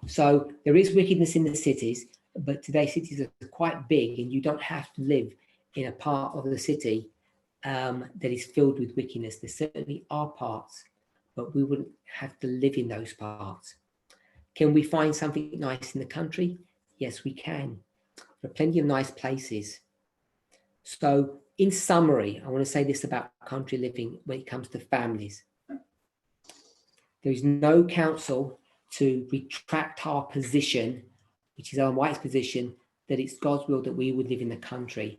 Speaker 2: So there is wickedness in the cities, but today cities are quite big and you don't have to live in a part of the city that is filled with wickedness. There certainly are parts, but we wouldn't have to live in those parts. Can we find something nice in the country? Yes, we can. There are plenty of nice places. So in summary, I want to say this about country living when it comes to families. There is no counsel to retract our position, which is Ellen White's position, that it's God's will that we would live in the country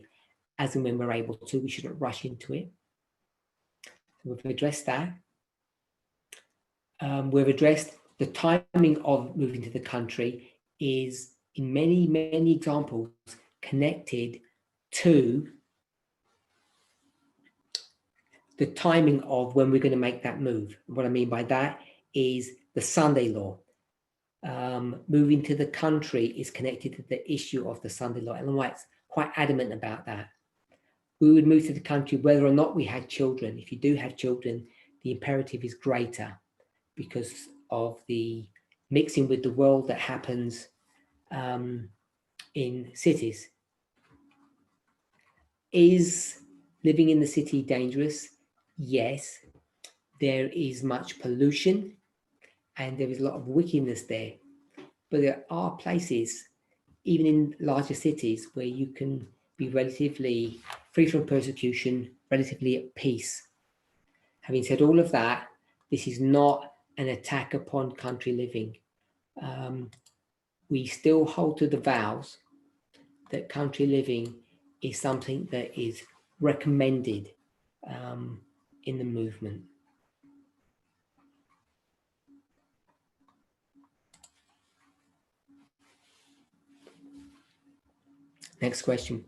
Speaker 2: as and when we're able to. We shouldn't rush into it. So we've addressed that. We've addressed the timing of moving to the country is in many, many examples connected to the timing of when we're going to make that move. What I mean by that is the Sunday law. Moving to the country is connected to the issue of the Sunday law. Ellen White's quite adamant about that. We would move to the country whether or not we had children. If you do have children, the imperative is greater because of the mixing with the world that happens in cities. Is living in the city dangerous? Yes. There is much pollution and there is a lot of wickedness there. But there are places, even in larger cities, where you can be relatively free from persecution, relatively at peace. Having said all of that, this is not an attack upon country living. We still hold to the vows that country living is something that is recommended in the movement. Next question.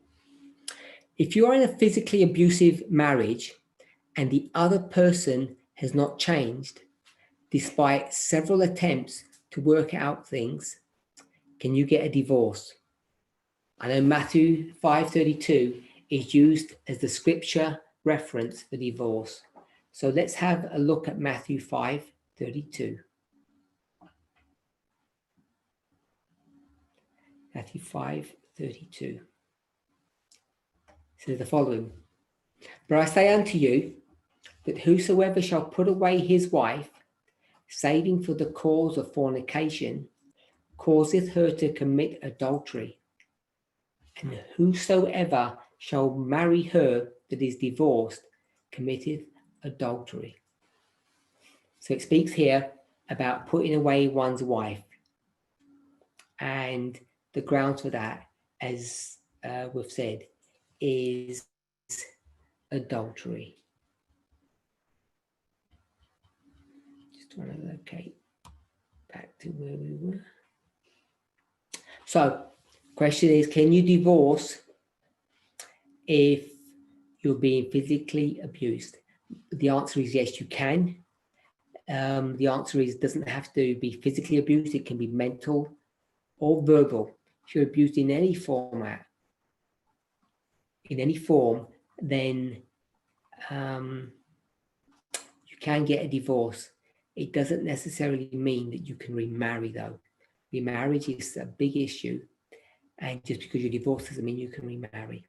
Speaker 2: If you are in a physically abusive marriage and the other person has not changed, despite several attempts to work out things, can you get a divorce? I know Matthew 5:32 is used as the scripture reference for divorce. So let's have a look at Matthew 5:32. Matthew 5:32 says the following. But I say unto you that whosoever shall put away his wife, saving for the cause of fornication, causeth her to commit adultery. And whosoever shall marry her that is divorced, committeth adultery. So it speaks here about putting away one's wife. And the grounds for that, as we've said, is adultery. Just want to locate back to where we were. So, question is, can you divorce if you're being physically abused? The answer is yes, you can. The answer is, it doesn't have to be physically abused. It can be mental or verbal. If you're abused in any format, in any form, then you can get a divorce. It doesn't necessarily mean that you can remarry, though. Remarriage is a big issue, and just because you're divorced doesn't mean you can remarry.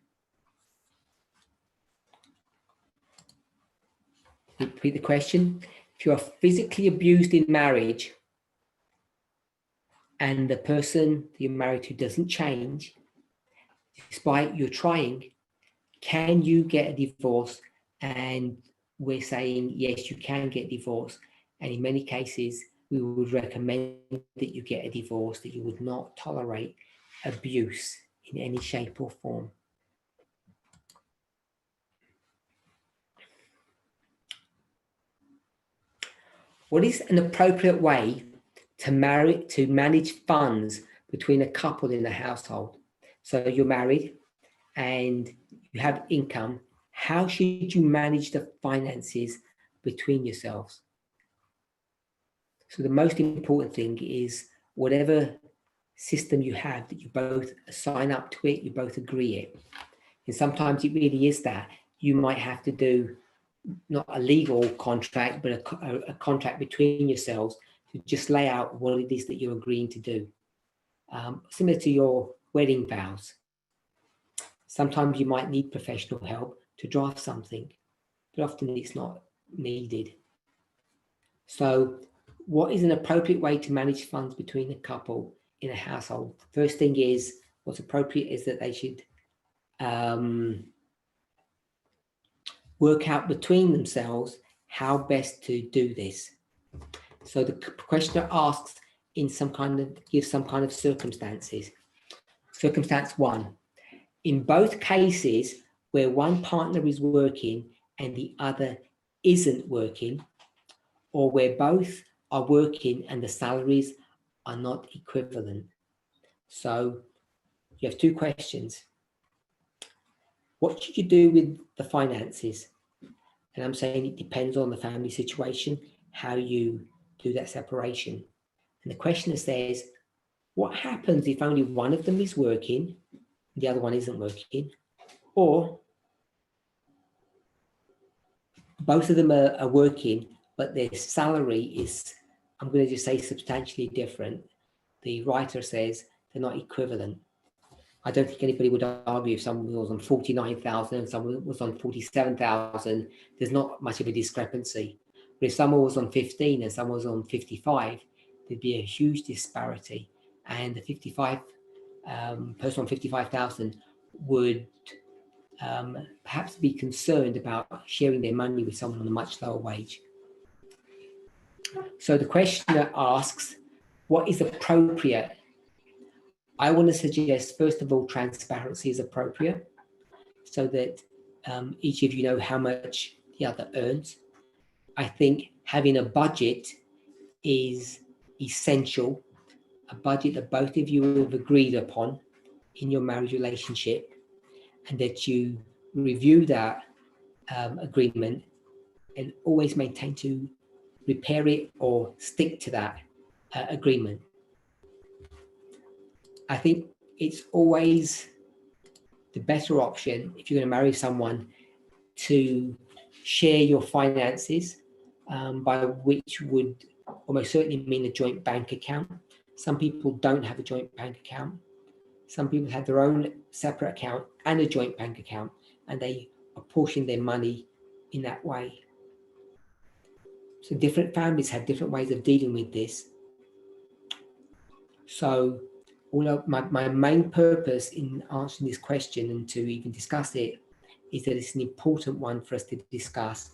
Speaker 2: Repeat the question. If you are physically abused in marriage and the person that you're married to doesn't change, despite you trying, can you get a divorce? And we're saying, yes, you can get divorced. And in many cases, we would recommend that you get a divorce, that you would not tolerate abuse in any shape or form. What is an appropriate way to manage funds between a couple in a household? So you're married and you have income. How should you manage the finances between yourselves? So the most important thing is whatever system you have, that you both sign up to it, you both agree it. And sometimes it really is that. You might have to do not a legal contract, but a contract between yourselves to just lay out what it is that you're agreeing to do. Similar to your wedding vows. Sometimes you might need professional help to draft something, but often it's not needed. So what is an appropriate way to manage funds between a couple in a household? First thing is, what's appropriate is that they should work out between themselves how best to do this. So the questioner asks gives some kind of circumstances. Circumstance 1, in both cases where one partner is working and the other isn't working, or where both are working and the salaries are not equivalent. So you have 2 questions. What should you do with the finances? And I'm saying it depends on the family situation, how you do that separation. And the questioner says, what happens if only one of them is working, the other one isn't working, or both of them are working, but their salary is, I'm going to just say, substantially different. The writer says they're not equivalent. I don't think anybody would argue if someone was on 49,000 and someone was on 47,000, there's not much of a discrepancy. But if someone was on 15 and someone was on 55, there'd be a huge disparity. And the 55 person on 55,000 would perhaps be concerned about sharing their money with someone on a much lower wage. So the questioner asks, what is appropriate? I want to suggest, first of all, transparency is appropriate so that each of you know how much the other earns. I think having a budget is essential, a budget that both of you have agreed upon in your marriage relationship, and that you review that agreement and always maintain to repair it or stick to that agreement. I think it's always the better option, if you're going to marry someone, to share your finances, by which would almost certainly mean a joint bank account. Some people don't have a joint bank account. Some people have their own separate account and a joint bank account, and they apportion their money in that way. So different families have different ways of dealing with this. So my main purpose in answering this question and to even discuss it is that it's an important one for us to discuss.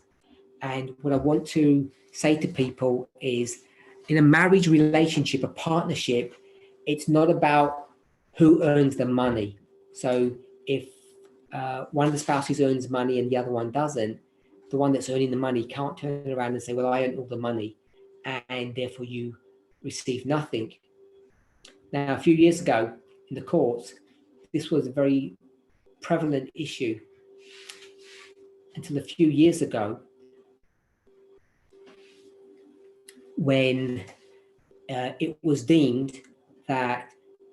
Speaker 2: And what I want to say to people is, in a marriage relationship, a partnership, it's not about who earns the money. So if one of the spouses earns money and the other one doesn't, the one that's earning the money can't turn around and say, well, I earned all the money and therefore you receive nothing. Now, a few years ago in the courts, this was a very prevalent issue until a few years ago, when it was deemed that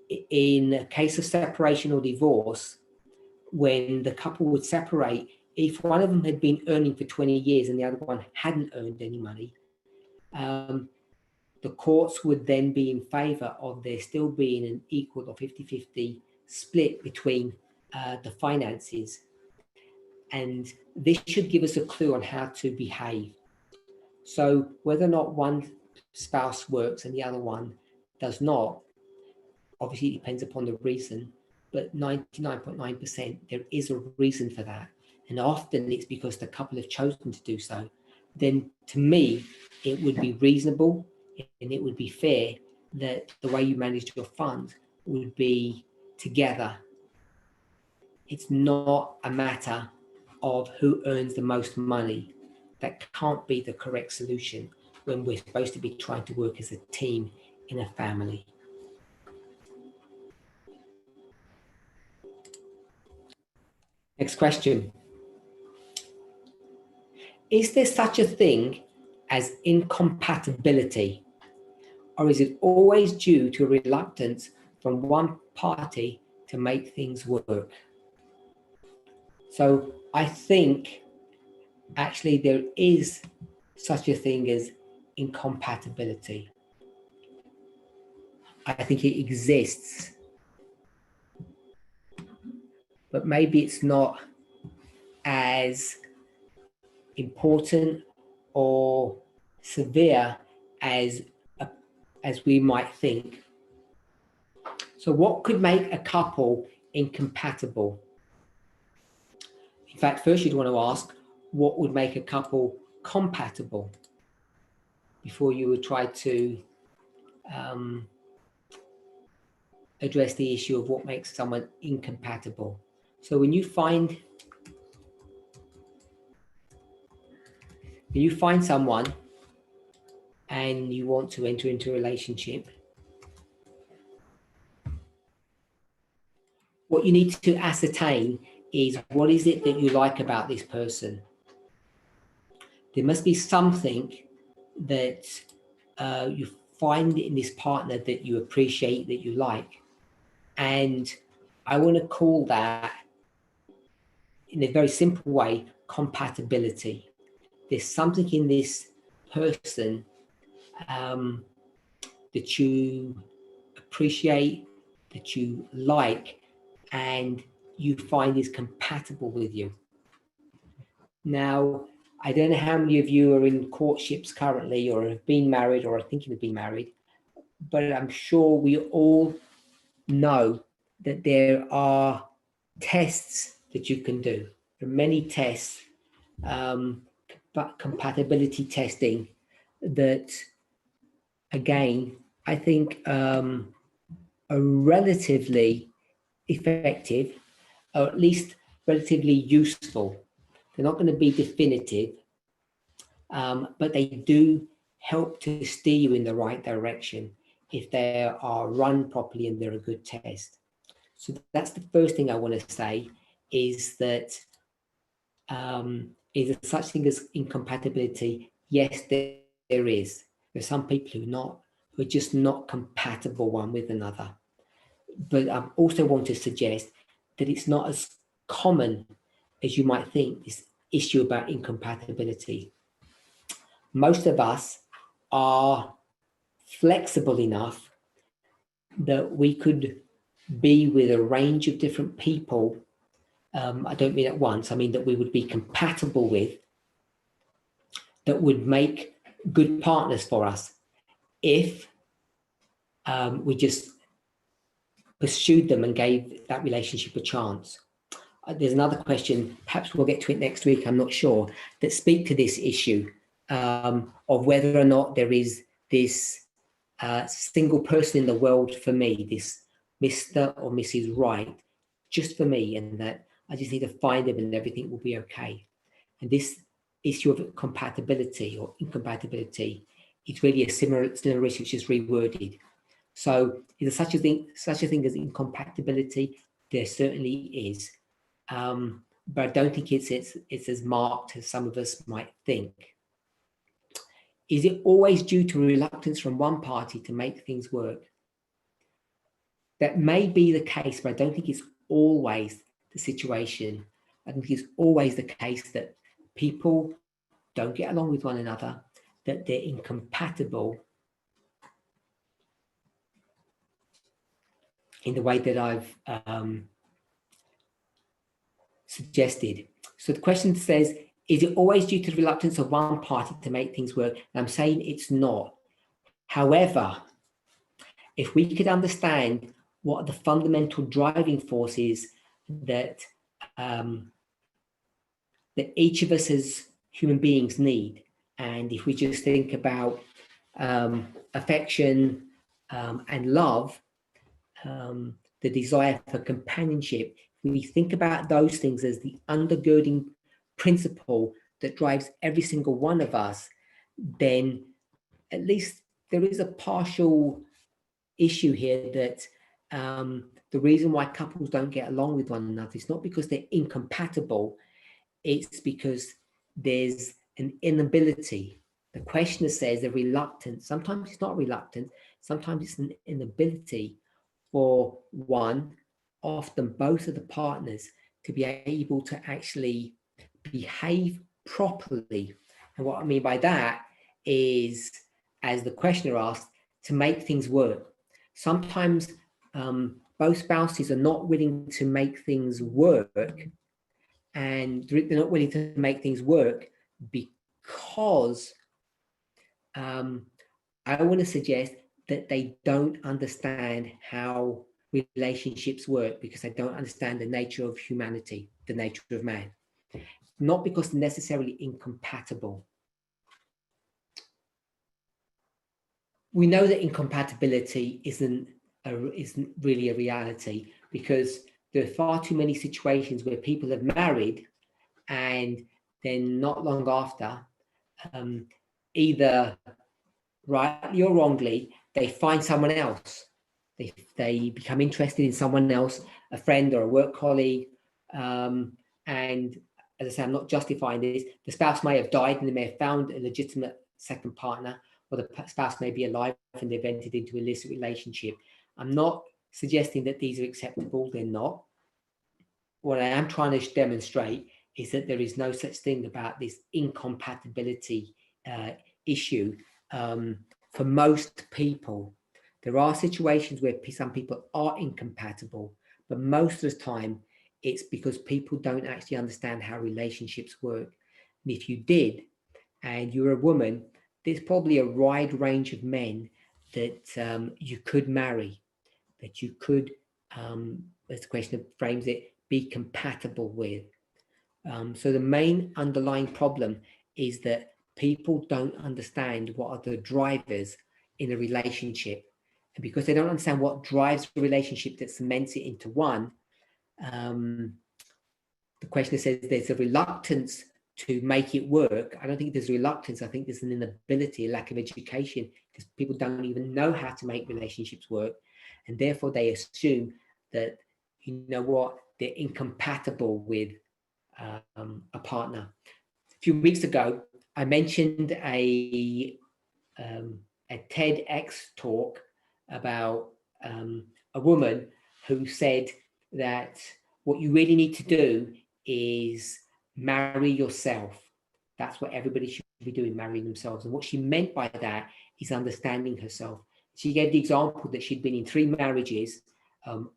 Speaker 2: in a case of separation or divorce, when the couple would separate, if one of them had been earning for 20 years and the other one hadn't earned any money, the courts would then be in favor of there still being an equal or 50-50 split between the finances. And this should give us a clue on how to behave. So whether or not one spouse works and the other one does not, obviously it depends upon the reason, but 99.9% there is a reason for that. And often it's because the couple have chosen to do so. Then to me, it would be reasonable and it would be fair that the way you manage your funds would be together. It's not a matter of who earns the most money. That can't be the correct solution when we're supposed to be trying to work as a team in a family. Next question. Is there such a thing as incompatibility, or is it always due to a reluctance from one party to make things work? So I think actually there is such a thing as incompatibility. I think it exists, but maybe it's not as important or severe as we might think. So what could make a couple incompatible? In fact, first you'd want to ask, what would make a couple compatible before you would try to address the issue of what makes someone incompatible. So when you find someone and you want to enter into a relationship, what you need to ascertain is, what is it that you like about this person? There must be something that you find in this partner that you appreciate, that you like. And I want to call that, in a very simple way, compatibility. There's something in this person that you appreciate, that you like, and you find is compatible with you. Now, I don't know how many of you are in courtships currently, or have been married, or are thinking of being married, but I'm sure we all know that there are tests that you can do. There are many tests, but compatibility testing that, again, I think are relatively effective, or at least relatively useful. They're not going to be definitive, but they do help to steer you in the right direction if they are run properly and they're a good test. So that's the first thing I want to say, is that is there such thing as incompatibility? Yes, there is. There's some people who are just not compatible one with another. But I also want to suggest that it's not as common as you might think, this issue about incompatibility. Most of us are flexible enough that we could be with a range of different people. I don't mean at once, I mean that we would be compatible with, that would make good partners for us if we just pursued them and gave that relationship a chance. There's another question, perhaps we'll get to it next week, I'm not sure, that speak to this issue of whether or not there is this single person in the world for me, this Mr. or Mrs. Right, just for me, and that I just need to find them and everything will be okay. And this issue of compatibility or incompatibility, it's really a similar issue, which is reworded. So is there such a thing as incompatibility? There certainly is. But I don't think it's as marked as some of us might think. Is it always due to reluctance from one party to make things work? That may be the case, but I don't think it's always the situation. I think it's always the case that people don't get along with one another, that they're incompatible in the way that I've suggested. So the question says, is it always due to the reluctance of one party to make things work? And I'm saying it's not. However, if we could understand what the fundamental driving force is that that each of us as human beings need, and if we just think about affection and love, the desire for companionship, we think about those things as the undergirding principle that drives every single one of us, then at least there is a partial issue here that the reason why couples don't get along with one another is not because they're incompatible, it's because there's an inability. The questioner says they're reluctant. Sometimes it's not reluctant, sometimes it's an inability for one, often both of the partners, to be able to actually behave properly. And what I mean by that is, as the questioner asked, to make things work. Sometimes both spouses are not willing to make things work, and they're not willing to make things work because I want to suggest that they don't understand how relationships work, because they don't understand the nature of humanity, the nature of man. Not because they're necessarily incompatible. We know that incompatibility isn't really a reality, because there are far too many situations where people have married and then not long after, either rightly or wrongly, they find someone else. They become interested in someone else, a friend or a work colleague. And as I say, I'm not justifying this. The spouse may have died and they may have found a legitimate second partner, or the spouse may be alive and they've entered into an illicit relationship. I'm not suggesting that these are acceptable. They're not. What I am trying to demonstrate is that there is no such thing about this incompatibility issue. For most people, there are situations where some people are incompatible, but most of the time it's because people don't actually understand how relationships work. And if you did, and you're a woman, there's probably a wide range of men that you could marry, that you could, as the question frames it, be compatible with. So the main underlying problem is that people don't understand what are the drivers in a relationship. And because they don't understand what drives a relationship that cements it into one, the questioner says there's a reluctance to make it work. I don't think there's reluctance. I think there's an inability, a lack of education, because people don't even know how to make relationships work. And therefore they assume that, you know what, they're incompatible with a partner. A few weeks ago, I mentioned a TEDx talk about a woman who said that what you really need to do is marry yourself. That's what everybody should be doing, marrying themselves. And what she meant by that is understanding herself. She gave the example that she'd been in 3 marriages,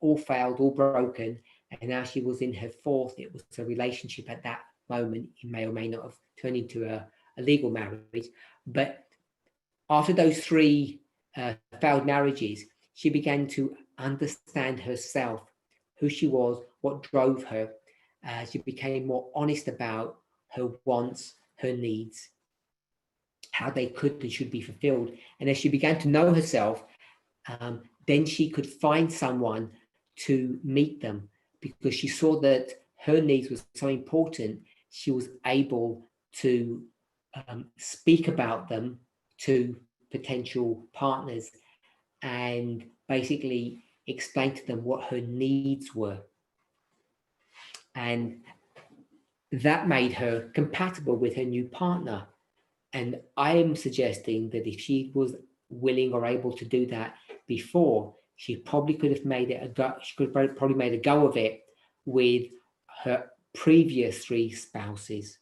Speaker 2: all failed, all broken, and now she was in her 4th. It was a relationship at that moment. It may or may not have turned into a legal marriage. But after those 3 failed marriages, she began to understand herself, who she was, what drove her. She became more honest about her wants, her needs, how they could and should be fulfilled. And as she began to know herself, then she could find someone to meet them, because she saw that her needs were so important. She was able to speak about them to potential partners and basically explain to them what her needs were. And that made her compatible with her new partner. And I am suggesting that if she was willing or able to do that before, she probably could have made it a go. She could have probably made a go of it with her previous 3 spouses.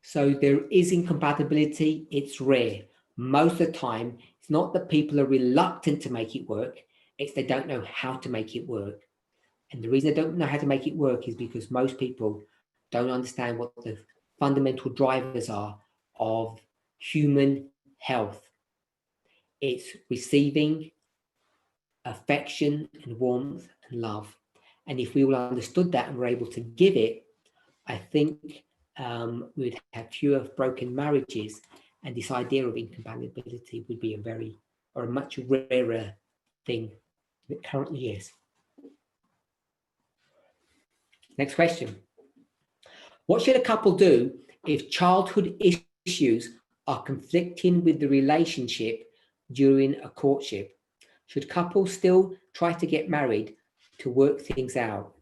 Speaker 2: So there is incompatibility. It's rare. Most of the time, it's not that people are reluctant to make it work. It's they don't know how to make it work. And the reason they don't know how to make it work is because most people don't understand what the fundamental drivers are of human health. It's receiving affection and warmth and love. And if we all understood that and were able to give it, I think we'd have fewer broken marriages, and this idea of incompatibility would be a much rarer thing than it currently is. Next question. What should a couple do if childhood issues are conflicting with the relationship during a courtship? Should couples still try to get married to work things out?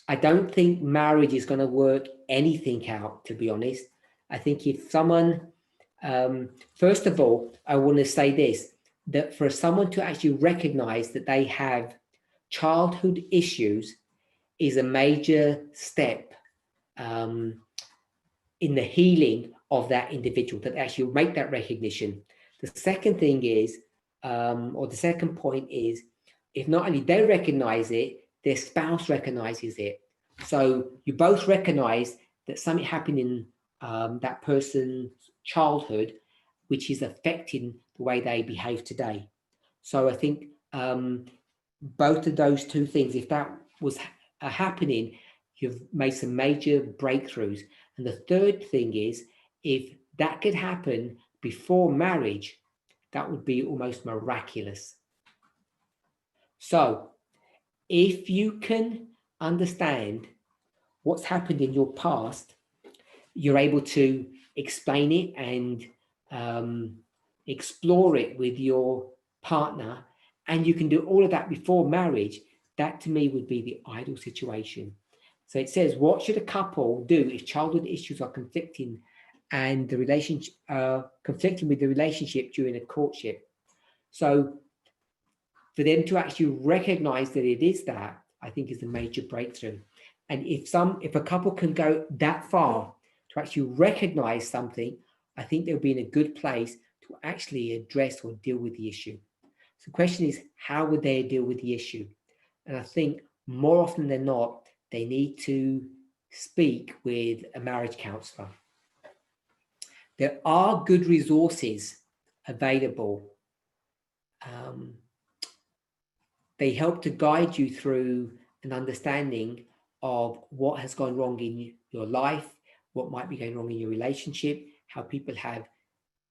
Speaker 2: I don't think marriage is going to work anything out, to be honest. I think if someone, first of all, I want to say this, that for someone to actually recognize that they have childhood issues is a major step in the healing of that individual, that actually make that recognition. The second thing is, or the second point is, if not only they recognize it, their spouse recognizes it. So you both recognize that something happened in that person's childhood, which is affecting the way they behave today. So I think both of those two things, if that was happening, you've made some major breakthroughs. And the third thing is, if that could happen before marriage, that would be almost miraculous. So if you can understand what's happened in your past, you're able to explain it and explore it with your partner, and you can do all of that before marriage. That to me would be the ideal situation. So it says, what should a couple do if childhood issues are conflicting and the relationship conflicting with the relationship during a courtship? So for them to actually recognize that it is that, I think is a major breakthrough. And if a couple can go that far to actually recognize something, I think they'll be in a good place to actually address or deal with the issue. So the question is, how would they deal with the issue? And I think more often than not, they need to speak with a marriage counselor. There are good resources available. They help to guide you through an understanding of what has gone wrong in your life, what might be going wrong in your relationship, how people have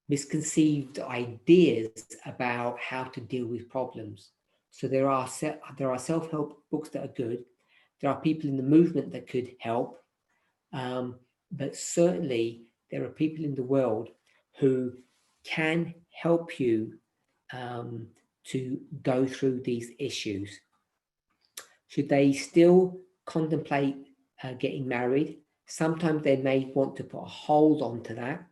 Speaker 2: misconceived ideas about how to deal with problems. So there are self-help books that are good. There are people in the movement that could help, but certainly there are people in the world who can help you to go through these issues. Should they still contemplate getting married? Sometimes they may want to put a hold on to that.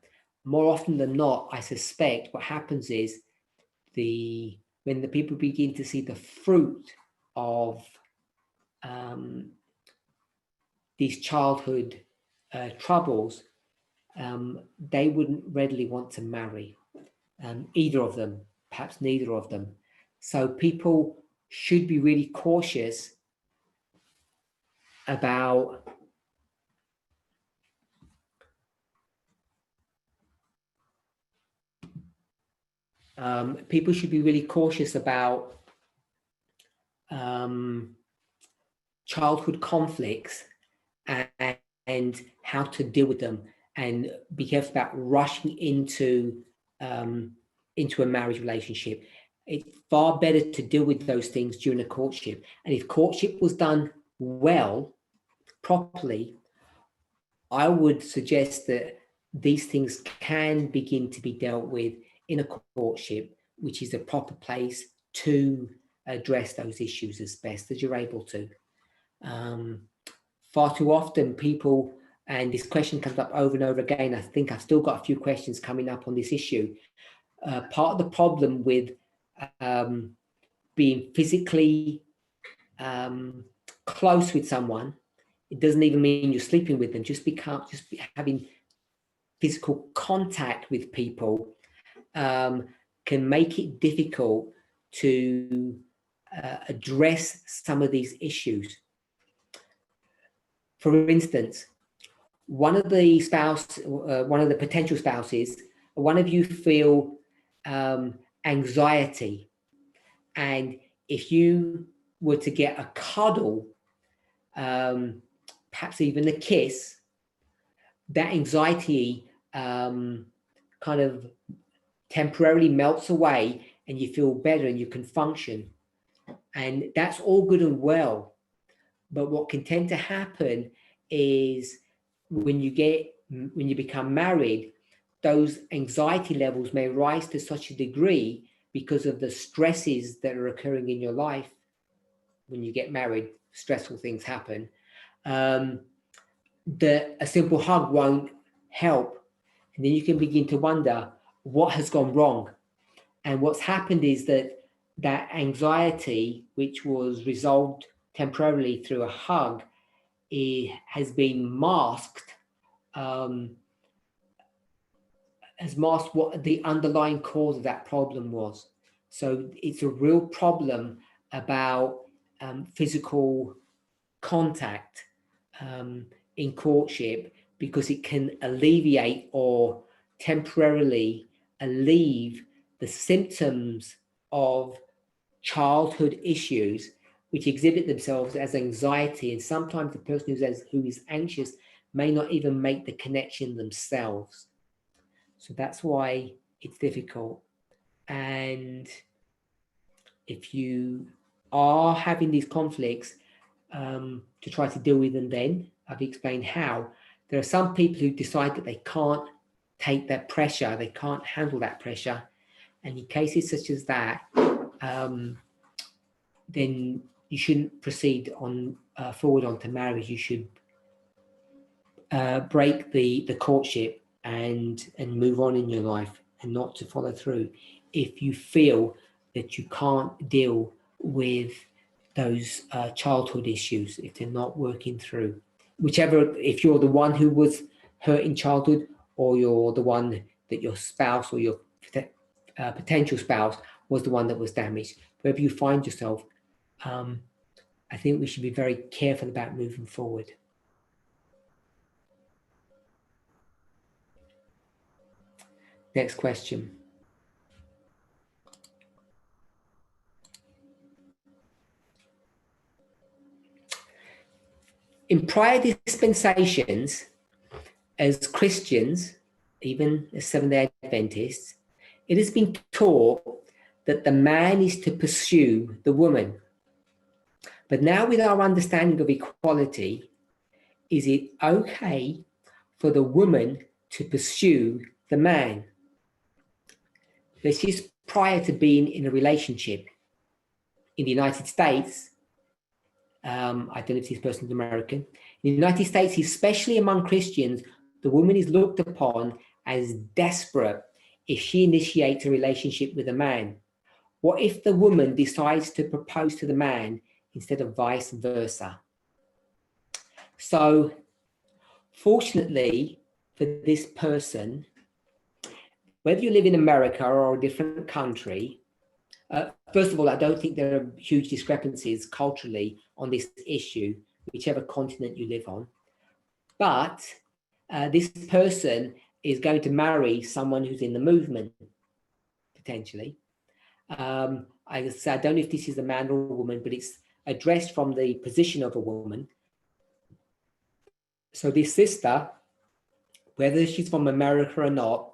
Speaker 2: More often than not, I suspect what happens is when the people begin to see the fruit of these childhood troubles, they wouldn't readily want to marry either of them, perhaps neither of them. So people should be really cautious about childhood conflicts and how to deal with them, and be careful about rushing into a marriage relationship. It's far better to deal with those things during a courtship. And if courtship was done well, properly, I would suggest that these things can begin to be dealt with in a courtship, which is the proper place to address those issues as best as you're able to. Far too often people, and this question comes up over and over again, I think I've still got a few questions coming up on this issue. Part of the problem with being physically close with someone, it doesn't even mean you're sleeping with them, just having physical contact with people can make it difficult to address some of these issues. For instance, one of the potential spouses, one of you feel anxiety, and if you were to get a cuddle, perhaps even a kiss, that anxiety kind of temporarily melts away and you feel better and you can function. And that's all good and well. But what can tend to happen is when you become married, those anxiety levels may rise to such a degree because of the stresses that are occurring in your life. When you get married, stressful things happen. That a simple hug won't help. And then you can begin to wonder what has gone wrong. And what's happened is that that anxiety, which was resolved temporarily through a hug, has been masked, has masked what the underlying cause of that problem was. So it's a real problem about physical contact in courtship, because it can alleviate or temporarily alleviate the symptoms of childhood issues which exhibit themselves as anxiety, and sometimes the person who is anxious may not even make the connection themselves. So that's why it's difficult. And if you are having these conflicts, to try to deal with them, then I've explained how. There are some people who decide that they can't take that pressure, they can't handle that pressure, and in cases such as that, then you shouldn't proceed on forward onto marriage. You should break the courtship and move on in your life, and not to follow through if you feel that you can't deal with those childhood issues, if they're not working through. Whichever, if you're the one who was hurt in childhood, or you're the one that your spouse or your potential spouse was the one that was damaged, wherever you find yourself, I think we should be very careful about moving forward. Next question. In prior dispensations, as Christians, even as Seventh-day Adventists, it has been taught that the man is to pursue the woman. But now, with our understanding of equality, is it okay for the woman to pursue the man? This is prior to being in a relationship. In the United States, I don't know if this person is American. In the United States, especially among Christians, the woman is looked upon as desperate if she initiates a relationship with a man. What if the woman decides to propose to the man instead of vice versa? So, fortunately for this person, whether you live in America or a different country, first of all, I don't think there are huge discrepancies culturally on this issue, whichever continent you live on. But this person is going to marry someone who's in the movement, potentially. I don't know if this is a man or a woman, but it's addressed from the position of a woman. So this sister, whether she's from America or not,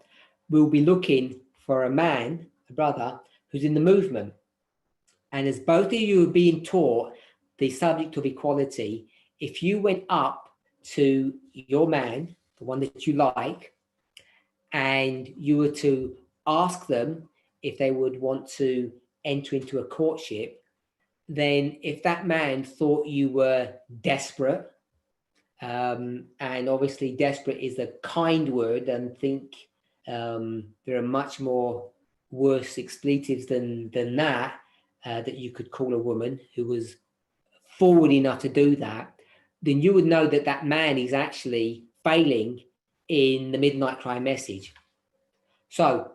Speaker 2: will be looking for a man, a brother, who's in the movement. And as both of you are being taught the subject of equality, if you went up to your man, the one that you like, and you were to ask them if they would want to enter into a courtship, then if that man thought you were desperate, and obviously desperate is a kind word, and think there are much more worse expletives than that, that you could call a woman who was forward enough to do that, then you would know that that man is actually failing in the midnight cry message. So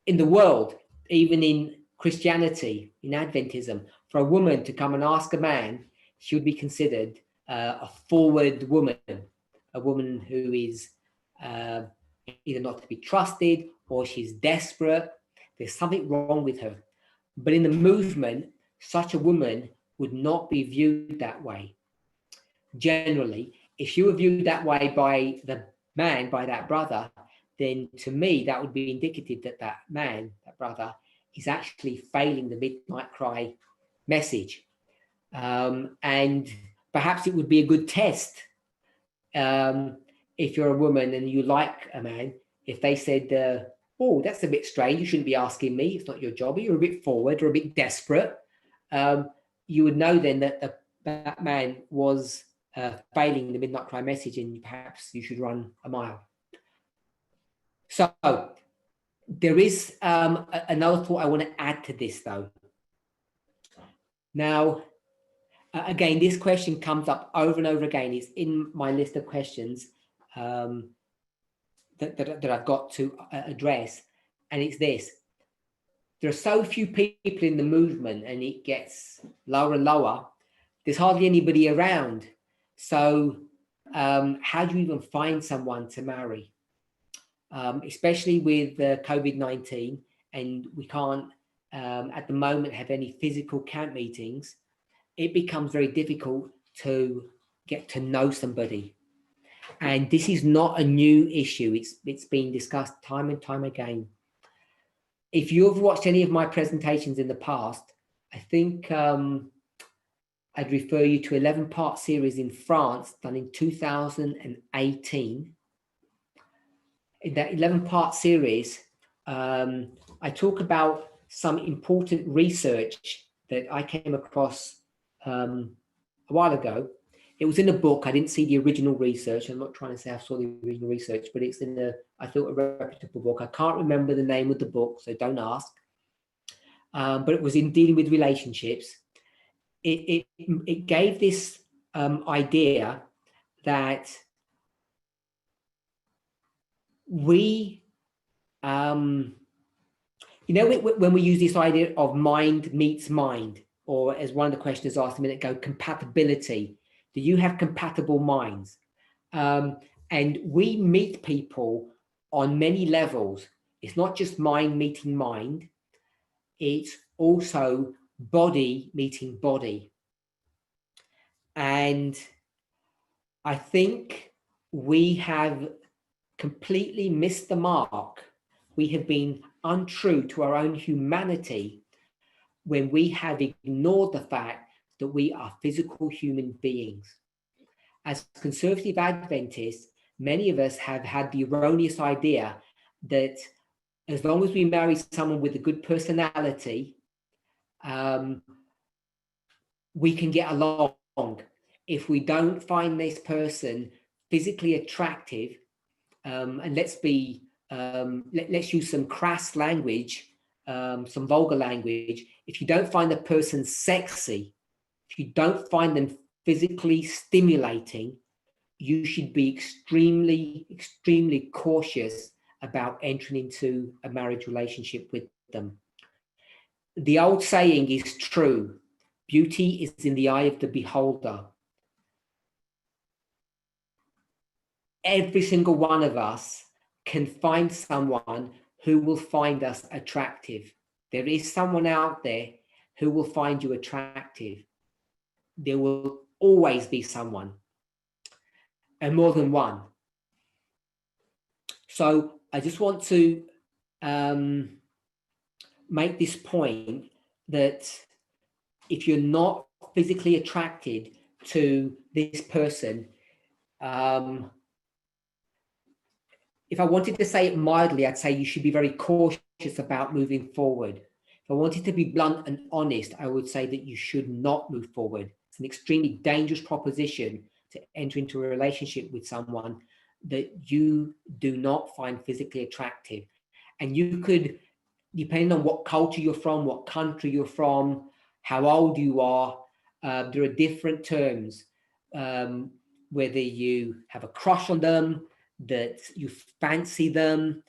Speaker 2: in the world, even in Christianity, in Adventism, for a woman to come and ask a man, she would be considered a forward woman, a woman who is either not to be trusted, or she's desperate. There's something wrong with her. But in the movement, such a woman would not be viewed that way. Generally, if you were viewed that way by the man, by that brother, then to me, that would be indicative that that man, that brother, is actually failing the midnight cry message. And perhaps it would be a good test, if you're a woman and you like a man, if they said, oh, that's a bit strange, you shouldn't be asking me, it's not your job, or you're a bit forward or a bit desperate, you would know then that that man was failing the midnight cry message, and perhaps you should run a mile. So there is another thought I want to add to this, though. Now, again, this question comes up over and over again. It's in my list of questions that I've got to address. And it's this: there are so few people in the movement, and it gets lower and lower. There's hardly anybody around. So how do you even find someone to marry? Especially with COVID-19, and we can't at the moment have any physical camp meetings, it becomes very difficult to get to know somebody. And this is not a new issue. It's been discussed time and time again. If you've watched any of my presentations in the past, I think I'd refer you to 11-part series in France done in 2018. In that 11-part series, I talk about some important research that I came across a while ago. It was in a book. I didn't see the original research. I'm not trying to say I saw the original research, but it's in I thought, a reputable book. I can't remember the name of the book, so don't ask. But it was in dealing with relationships. It gave this idea that we, when we use this idea of mind meets mind, or as one of the questioners asked a minute ago, compatibility. Do you have compatible minds? And we meet people on many levels. It's not just mind meeting mind. It's also body meeting body. And I think we have completely missed the mark. We have been untrue to our own humanity when we have ignored the fact that we are physical human beings. As conservative Adventists, many of us have had the erroneous idea that as long as we marry someone with a good personality, we can get along. If we don't find this person physically attractive, and let's use some crass language, some vulgar language. If you don't find the person sexy, if you don't find them physically stimulating, you should be extremely, extremely cautious about entering into a marriage relationship with them. The old saying is true: beauty is in the eye of the beholder. Every single one of us can find someone who will find us attractive. There is someone out there who will find you attractive. There will always be someone, and more than one. So I just want to make this point that if you're not physically attracted to this person, if I wanted to say it mildly, I'd say you should be very cautious about moving forward. If I wanted to be blunt and honest, I would say that you should not move forward. It's an extremely dangerous proposition to enter into a relationship with someone that you do not find physically attractive. And you could, depending on what culture you're from, what country you're from, how old you are, there are different terms, whether you have a crush on them, that you fancy them.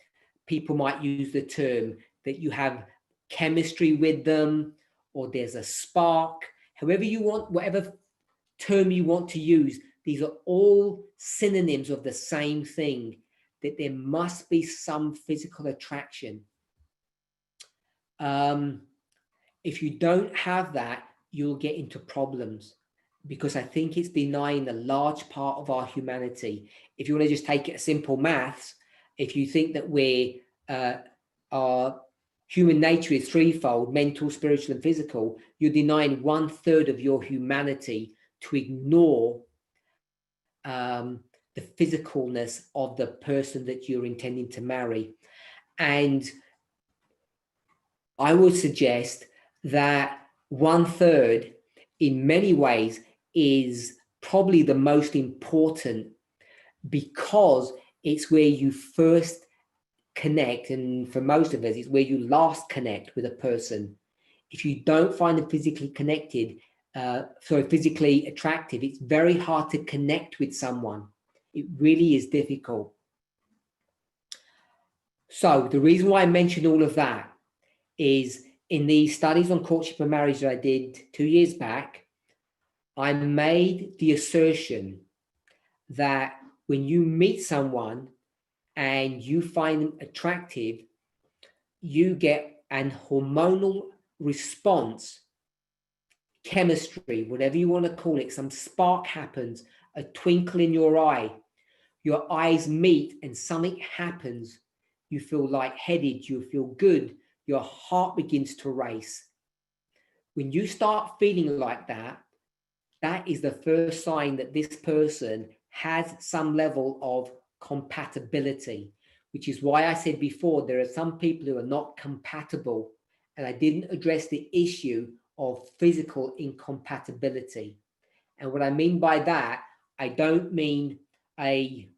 Speaker 2: People might use the term that you have chemistry with them, or there's a spark. However you want, whatever term you want to use, these are all synonyms of the same thing, that there must be some physical attraction. If you don't have that, you'll get into problems, because I think it's denying a large part of our humanity. If you want to just take it as simple maths, if you think that our human nature is threefold: mental, spiritual, and physical, you're denying 1/3 of your humanity to ignore the physicalness of the person that you're intending to marry. And I would suggest that 1/3 in many ways is probably the most important, because it's where you first connect, and for most of us, it's where you last connect with a person. if you don't find them physically physically attractive, it's very hard to connect with someone. It really is difficult. So the reason why I mention all of that is in the studies on courtship and marriage that I did 2 years back, I made the assertion that when you meet someone and you find them attractive, you get an hormonal response, chemistry, whatever you want to call it, some spark happens, a twinkle in your eye, your eyes meet and something happens. You feel lightheaded, you feel good, your heart begins to race. When you start feeling like that, that is the first sign that this person has some level of compatibility, which is why I said before, there are some people who are not compatible, and I didn't address the issue of physical incompatibility. And what I mean by that, I don't mean a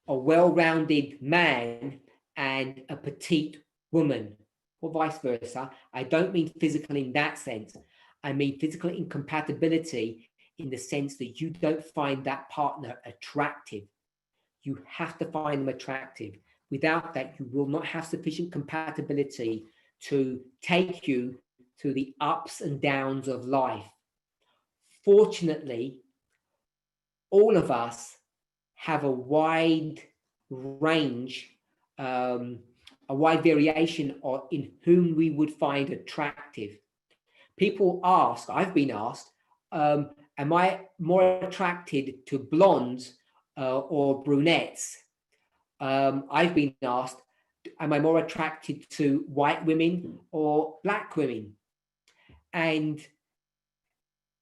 Speaker 2: well-rounded man and a petite woman, or vice versa. I don't mean physical in that sense. I mean physical incompatibility in the sense that you don't find that partner attractive. You have to find them attractive. Without that, you will not have sufficient compatibility to take you through the ups and downs of life. Fortunately, all of us have a wide range, a wide variation in whom we would find attractive. People ask, I've been asked, am I more attracted to blondes or brunettes? I've been asked, am I more attracted to white women or black women? And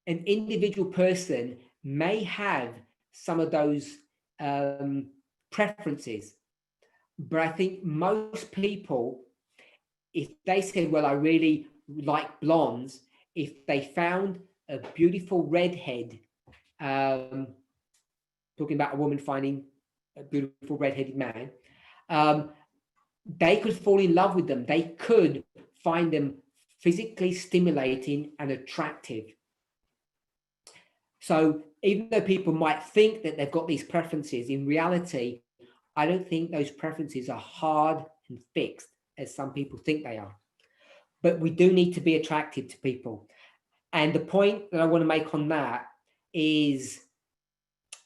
Speaker 2: an individual person may have some of those preferences, but I think most people, if they said, well, I really like blondes, if they found a beautiful redhead, talking about a woman finding a beautiful redheaded man, they could fall in love with them. They could find them physically stimulating and attractive. So even though people might think that they've got these preferences, in reality, I don't think those preferences are hard and fixed as some people think they are. But we do need to be attracted to people. And the point that I want to make on that is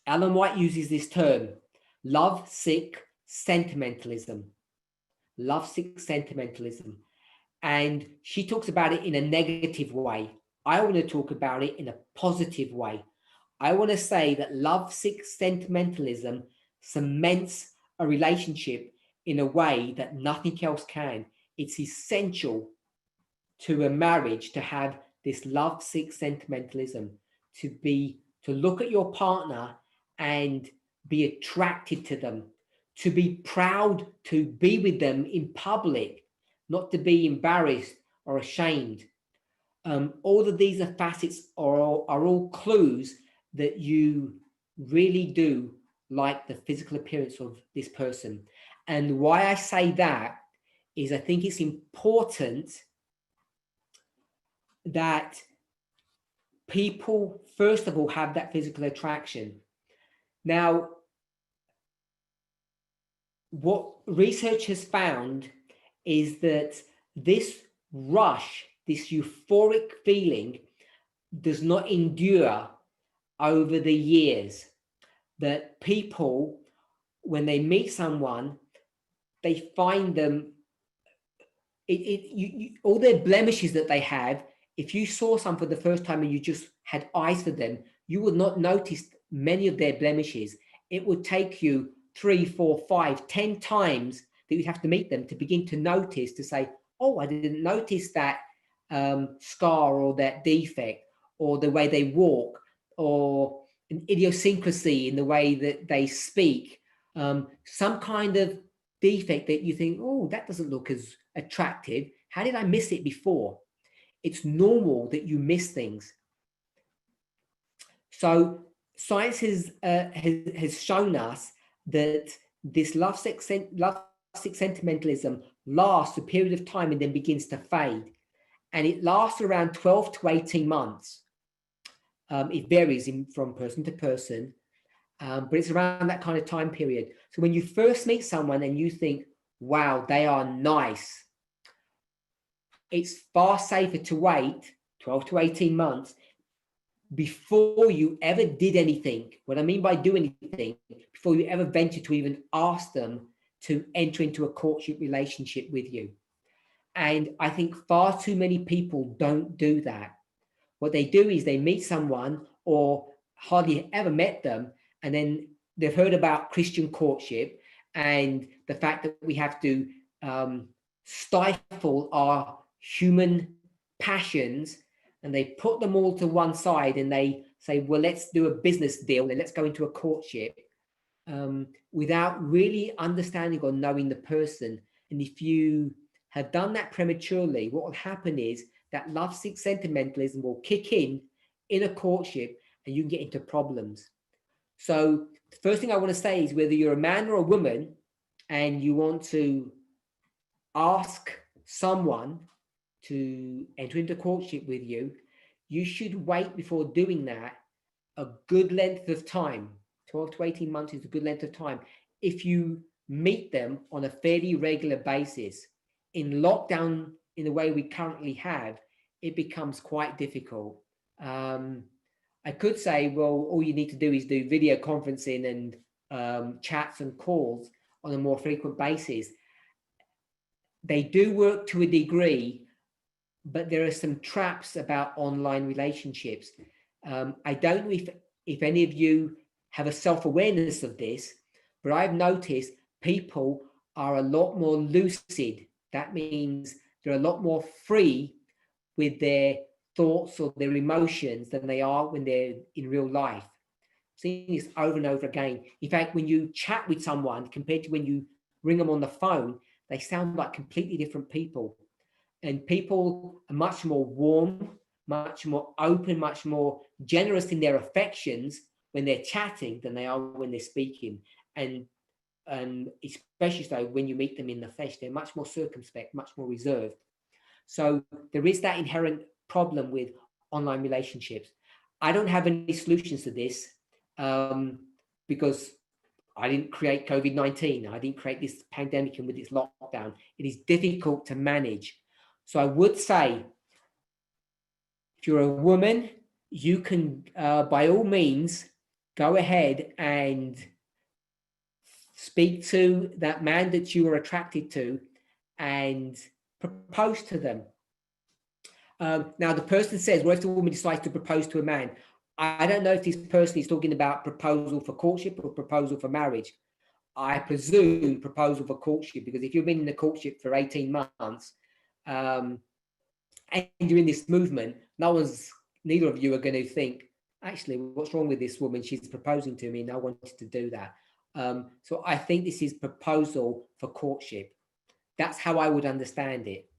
Speaker 2: Ellen White uses this term, love-sick sentimentalism. Love-sick sentimentalism. And she talks about it in a negative way. I want to talk about it in a positive way. I want to say that love-sick sentimentalism cements a relationship in a way that nothing else can. It's essential to a marriage to have this love-sick sentimentalism, to look at your partner and be attracted to them, to be proud to be with them in public, not to be embarrassed or ashamed. All of these are facets are all clues that you really do like the physical appearance of this person. And why I say that is I think it's important that people, first of all, have that physical attraction. Now, what research has found is that this rush, this euphoric feeling, does not endure over the years. That people, when they meet someone, they find them, all their blemishes that they have, if you saw some for the first time and you just had eyes for them, you would not notice many of their blemishes. It would take you 3, 4, 5, 10 times that you'd have to meet them to begin to notice, to say, oh, I didn't notice that scar or that defect, or the way they walk, or an idiosyncrasy in the way that they speak, some kind of defect that you think, oh, that doesn't look as attractive. How did I miss it before? It's normal that you miss things. So science has shown us that this love-sick lovesick sentimentalism lasts a period of time and then begins to fade. And it lasts around 12 to 18 months. It varies from person to person, but it's around that kind of time period. So when you first meet someone and you think, wow, they are nice, it's far safer to wait 12 to 18 months before you ever did anything. What I mean by do anything, before you ever venture to even ask them to enter into a courtship relationship with you. And I think far too many people don't do that. What they do is they meet someone or hardly ever met them, and then they've heard about Christian courtship and the fact that we have to stifle our human passions, and they put them all to one side and they say, well, let's do a business deal and let's go into a courtship, without really understanding or knowing the person. And if you have done that prematurely, what will happen is that lovesick sentimentalism will kick in a courtship and you can get into problems. So the first thing I want to say is, whether you're a man or a woman and you want to ask someone to enter into courtship with you, you should wait before doing that a good length of time. 12 to 18 months is a good length of time. If you meet them on a fairly regular basis, in lockdown, in the way we currently have, it becomes quite difficult. I could say, well, all you need to do is do video conferencing and chats and calls on a more frequent basis. They do work to a degree, but there are some traps about online relationships. I don't know if any of you have a self-awareness of this, but I've noticed people are a lot more lucid. That means they're a lot more free with their thoughts or their emotions than they are when they're in real life. I've seen this over and over again. In fact, when you chat with someone compared to when you ring them on the phone, they sound like completely different people. And people are much more warm, much more open, much more generous in their affections when they're chatting than they are when they're speaking. And especially so when you meet them in the flesh, they're much more circumspect, much more reserved. So there is that inherent problem with online relationships. I don't have any solutions to this, because I didn't create COVID-19. I didn't create this pandemic and with its lockdown. It is difficult to manage. So I would say, if you're a woman, you can, by all means, go ahead and speak to that man that you are attracted to and propose to them. Now, the person says, what if the woman decides to propose to a man? I don't know if this person is talking about proposal for courtship or proposal for marriage. I presume proposal for courtship, because if you've been in a courtship for 18 months and you're in this movement, neither of you are going to think, actually, what's wrong with this woman? She's proposing to me and I wanted to do that. So I think this is proposal for courtship. That's how I would understand it.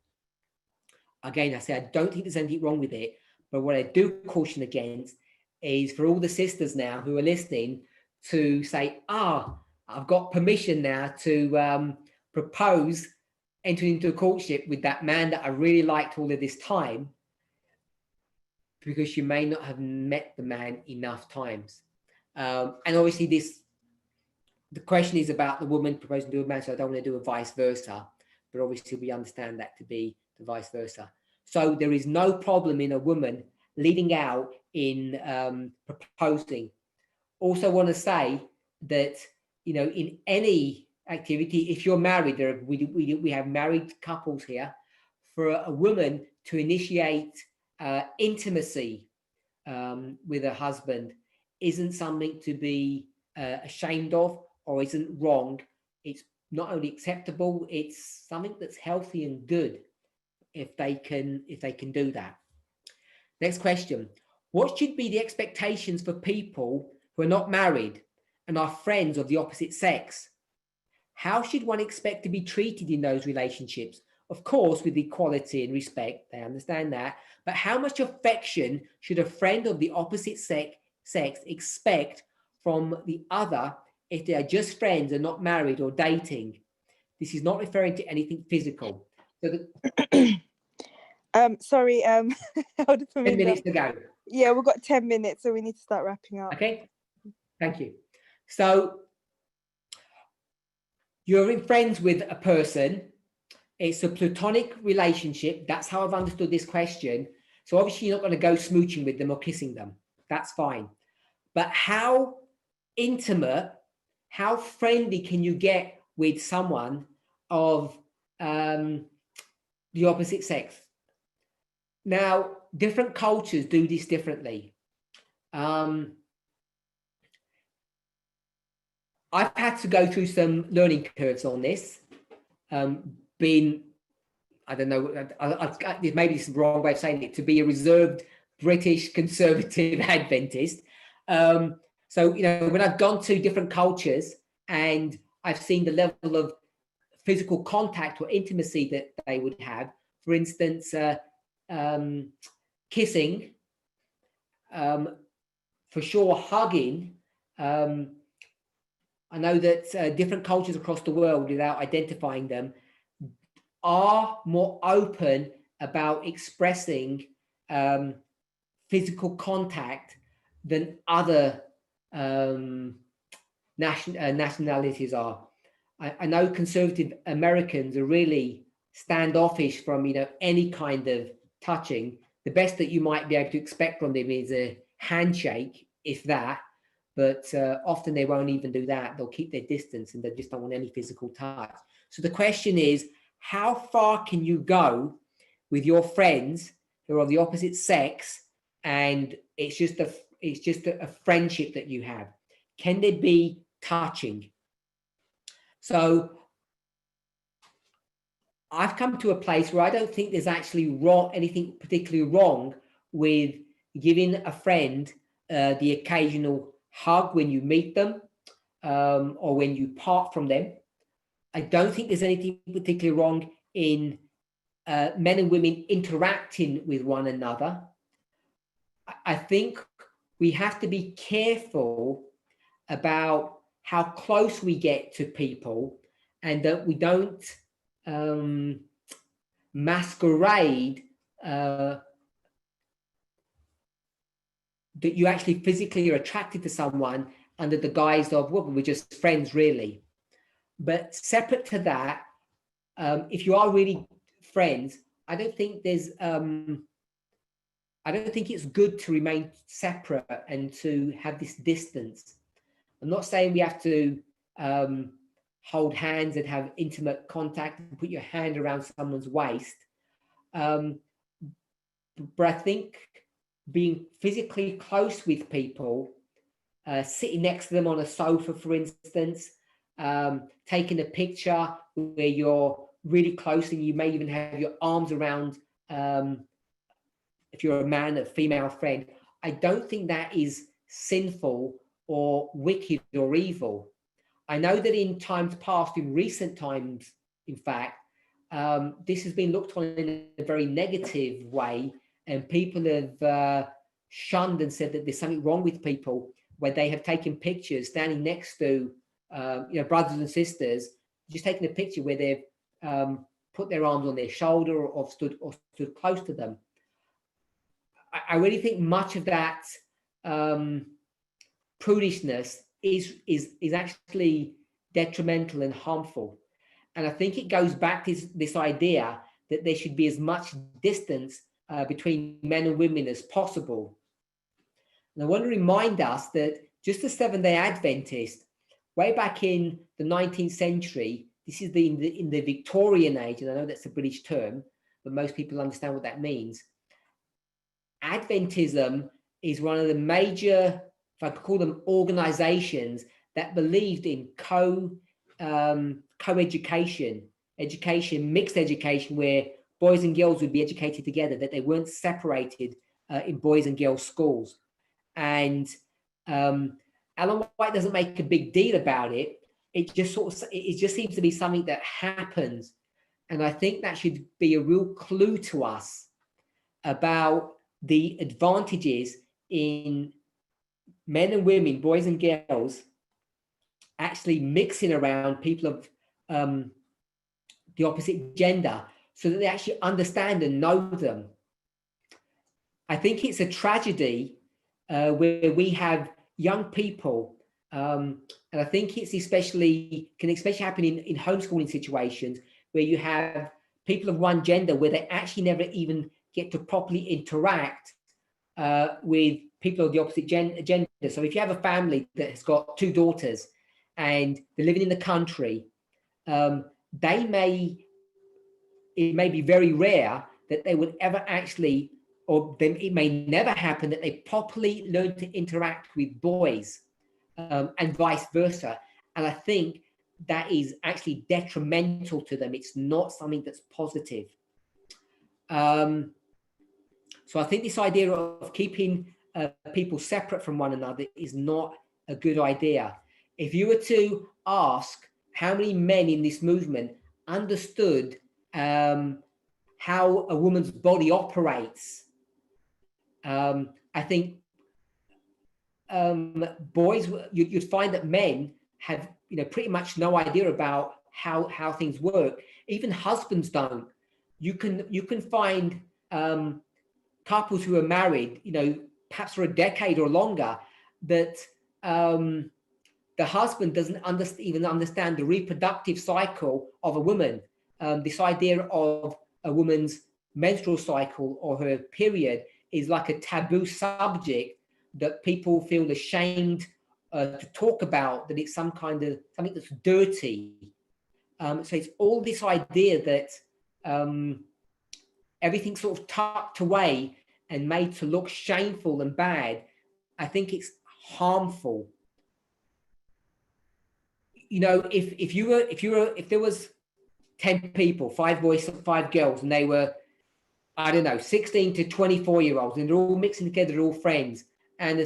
Speaker 2: Again, I say I don't think there's anything wrong with it, but what I do caution against is for all the sisters now who are listening to say, I've got permission now to propose entering into a courtship with that man that I really liked all of this time, because you may not have met the man enough times. And obviously the question is about the woman proposing to a man, so I don't want to do a vice versa, but obviously we understand that to be the vice versa. So there is no problem in a woman leading out in proposing. Also want to say that, in any activity, if you're married, we have married couples here, for a woman to initiate intimacy with her husband isn't something to be ashamed of or isn't wrong. It's not only acceptable, it's something that's healthy and good if they can do that. Next question. What should be the expectations for people who are not married and are friends of the opposite sex? How should one expect to be treated in those relationships? Of course, with equality and respect, they understand that. But how much affection should a friend of the opposite sex expect from the other if they are just friends and not married or dating? This is not referring to anything physical. So
Speaker 1: sorry,
Speaker 2: Elder 10 minutes to go.
Speaker 1: Yeah, we've got 10 minutes, so we need to start wrapping up.
Speaker 2: Okay, thank you. So you're in friends with a person. It's a platonic relationship. That's how I've understood this question. So obviously you're not going to go smooching with them or kissing them. That's fine. But how intimate, how friendly can you get with someone of the opposite sex? Now, different cultures do this differently. I've had to go through some learning curves on this. Being, I don't know, maybe it's the wrong way of saying it, to be a reserved British conservative Adventist. So, you know, when I've gone to different cultures and I've seen the level of physical contact or intimacy that they would have, for instance, kissing, for sure, hugging. I know that different cultures across the world, without identifying them, are more open about expressing physical contact than other nationalities are. I know conservative Americans are really standoffish from, you know, any kind of touching. The best that you might be able to expect from them is a handshake, if that. But often they won't even do that. They'll keep their distance and they just don't want any physical touch. So the question is, how far can you go with your friends who are of the opposite sex, and it's just a friendship that you have? Can there be touching? So I've come to a place where I don't think there's actually anything particularly wrong with giving a friend the occasional hug when you meet them, or when you part from them. I don't think there's anything particularly wrong in men and women interacting with one another. I think we have to be careful about how close we get to people, and that we don't masquerade that you actually physically are attracted to someone under the guise of, well, we're just friends, really. But separate to that, if you are really friends, I don't think there's I don't think it's good to remain separate and to have this distance. I'm not saying we have to hold hands and have intimate contact and put your hand around someone's waist. But I think being physically close with people, sitting next to them on a sofa, for instance, taking a picture where you're really close and you may even have your arms around, if you're a man, a female friend, I don't think that is sinful or wicked or evil. I know that in times past, in recent times, in fact, this has been looked on in a very negative way, and people have shunned and said that there's something wrong with people where they have taken pictures standing next to brothers and sisters, just taking a picture where they've put their arms on their shoulder or stood close to them. I really think much of that prudishness is actually detrimental and harmful. And I think it goes back to this idea that there should be as much distance between men and women as possible. And I want to remind us that just the Seventh-day Adventist, way back in the 19th century, this is in the Victorian age, and I know that's a British term, but most people understand what that means. Adventism is one of the major, if I could call them, organizations that believed in co-education, mixed education, where boys and girls would be educated together, that they weren't separated in boys and girls schools. And Alan White doesn't make a big deal about it. It just seems to be something that happens. And I think that should be a real clue to us about the advantages in men and women, boys and girls, actually mixing around people of the opposite gender so that they actually understand and know them. I think it's a tragedy where we have young people, and I think it's can especially happen in homeschooling situations where you have people of one gender where they actually never even get to properly interact with people of the opposite gender. So if you have a family that has got two daughters and they're living in the country, it may be very rare that they would ever actually, or it may never happen that they properly learn to interact with boys, and vice versa. And I think that is actually detrimental to them. It's not something that's positive. So I think this idea of keeping people separate from one another is not a good idea. If you were to ask how many men in this movement understood how a woman's body operates, I think boys, you'd find that men have pretty much no idea about how things work. Even husbands don't. You can find couples who are married, perhaps for a decade or longer, that the husband doesn't even understand the reproductive cycle of a woman. This idea of a woman's menstrual cycle or her period is like a taboo subject that people feel ashamed to talk about, that it's something that's dirty. So it's all this idea that everything's sort of tucked away and made to look shameful and bad. I think it's harmful. If there was 10 people, 5 boys, 5 girls, and they were, I don't know, 16 to 24-year-olds, and they're all mixing together, they're all friends, and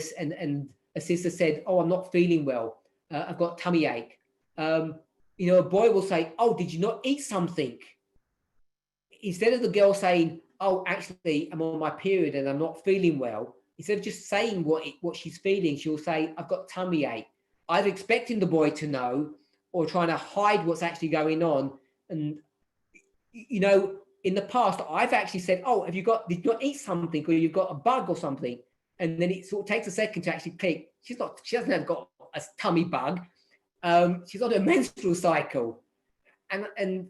Speaker 2: a sister said, "Oh, I'm not feeling well. I've got a tummy ache." A boy will say, "Oh, did you not eat something?" Instead of the girl saying, "Oh, actually, I'm on my period and I'm not feeling well," instead of just saying what she's feeling, she'll say, "I've got tummy ache," either expecting the boy to know or trying to hide what's actually going on. And in the past, I've actually said, "Oh, did you not eat something, or you've got a bug or something?" And then it sort of takes a second to actually click. She doesn't have got a tummy bug. She's on a menstrual cycle. And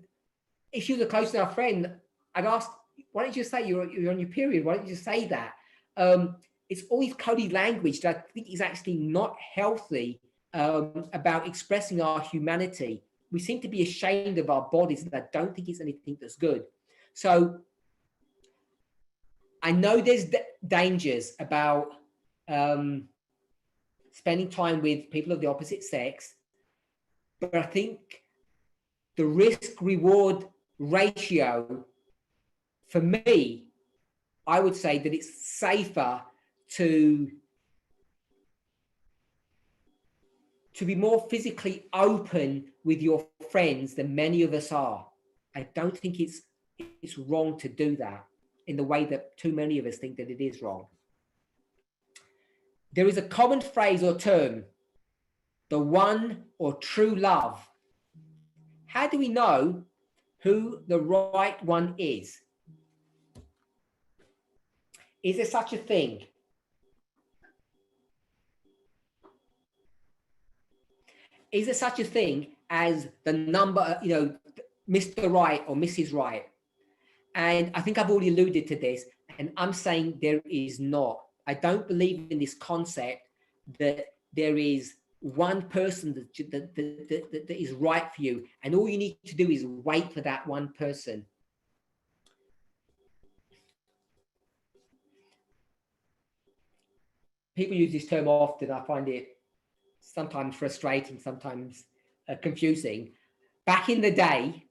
Speaker 2: if she was a close enough friend, I'd ask, "Why don't you say you're on your period? Why don't you just say that?" It's always coded language that I think is actually not healthy about expressing our humanity. We seem to be ashamed of our bodies, and I don't think it's anything that's good. So I know there's dangers about spending time with people of the opposite sex, but I think the risk-reward ratio, for me, I would say that it's safer to be more physically open with your friends than many of us are. I don't think it's wrong to do that in the way that too many of us think that it is wrong. There is a common phrase or term, the one or true love. How do we know who the right one is? Is there such a thing? Is there such a thing as the number, Mr. Right or Mrs. Right? And I think I've already alluded to this, and I'm saying there is not. I don't believe in this concept that there is one person that is right for you, and all you need to do is wait for that one person. People use this term often. I find it sometimes frustrating, sometimes confusing. Back in the day,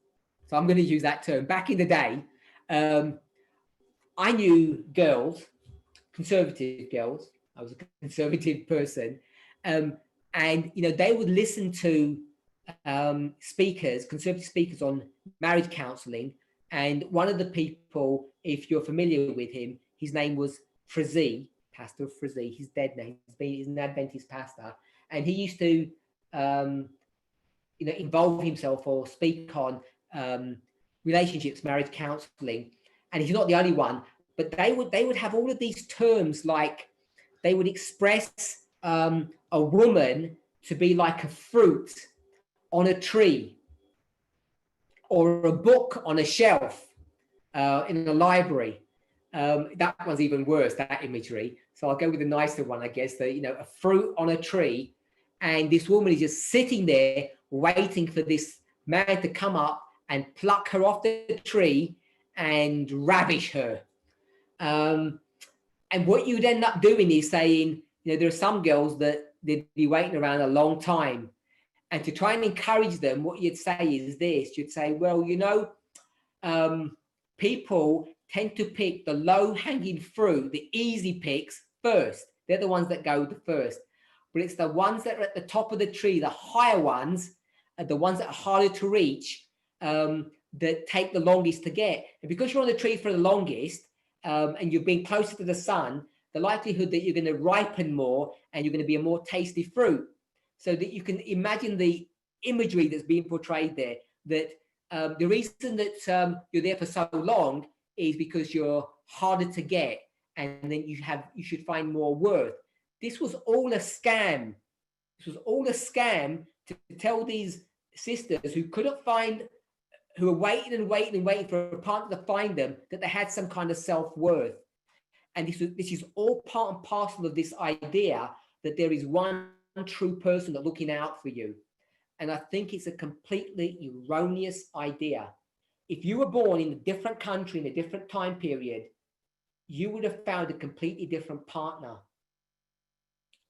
Speaker 2: so I'm going to use that term, back in the day, I knew girls, conservative girls. I was a conservative person. And, they would listen to conservative speakers on marriage counseling. And one of the people, if you're familiar with him, his name was Frizzy, Pastor Frizzy. He's dead now. He's an Adventist pastor. And he used to, involve himself or speak on relationships, marriage counselling, and he's not the only one, but they would have all of these terms, like they would express a woman to be like a fruit on a tree, or a book on a shelf in a library. That one's even worse, that imagery. So I'll go with a nicer one, I guess. That, you know, a fruit on a tree, and this woman is just sitting there waiting for this man to come up and pluck her off the tree and ravish her. And what you'd end up doing is saying, you know, there are some girls that they'd be waiting around a long time. And to try and encourage them, what you'd say is this. You'd say, well, you know, people tend to pick the low-hanging fruit, the easy picks first. They're the ones that go the first. But it's the ones that are at the top of the tree, the higher ones, the ones that are harder to reach, that take the longest to get. And because you're on the tree for the longest, and you've been closer to the sun, the likelihood that you're going to ripen more and you're going to be a more tasty fruit. So that you can imagine the imagery that's being portrayed there, that the reason that you're there for so long is because you're harder to get, and then you should find more worth. This was all a scam. This was all a scam to tell these sisters who couldn't find, who were waiting and waiting and waiting for a partner to find them, that they had some kind of self-worth. And this is all part and parcel of this idea that there is one true person that's looking out for you. And I think it's a completely erroneous idea. If you were born in a different country, in a different time period, you would have found a completely different partner.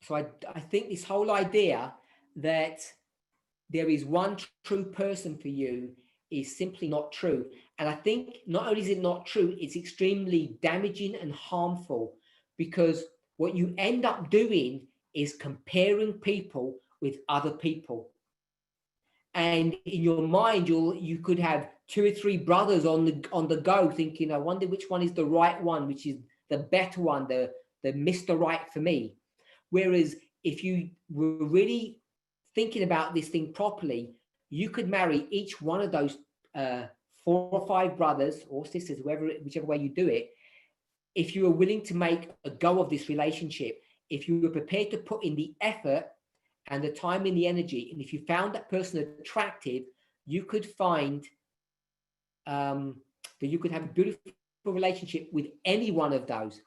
Speaker 2: So I think this whole idea that there is one true person for you is simply not true. And I think not only is it not true, it's extremely damaging and harmful, because what you end up doing is comparing people with other people. And in your mind, you could have 2 or 3 brothers on the go, thinking, I wonder which one is the right one, which is the better one, the Mr. Right for me. Whereas if you were really thinking about this thing properly, you could marry each one of those 4 or 5 brothers or sisters, whichever way you do it, if you were willing to make a go of this relationship, if you were prepared to put in the effort and the time and the energy, and if you found that person attractive, you could find that you could have a beautiful relationship with any one of those.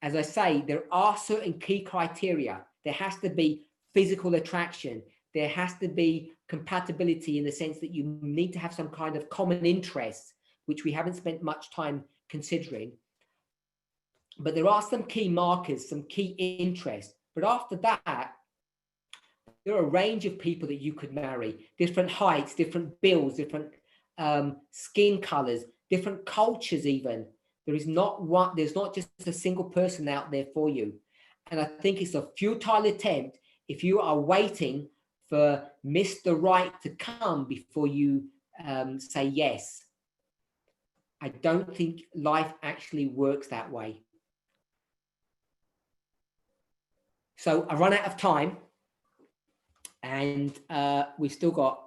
Speaker 2: As I say, there are certain key criteria. There has to be physical attraction. There has to be compatibility in the sense that you need to have some kind of common interests, which we haven't spent much time considering. But there are some key markers, some key interests. But after that, there are a range of people that you could marry, different heights, different builds, different skin colors, different cultures even. There's not just a single person out there for you. And I think it's a futile attempt if you are waiting for Mr. Right to come before you say yes. I don't think life actually works that way. So I run out of time, and we've still got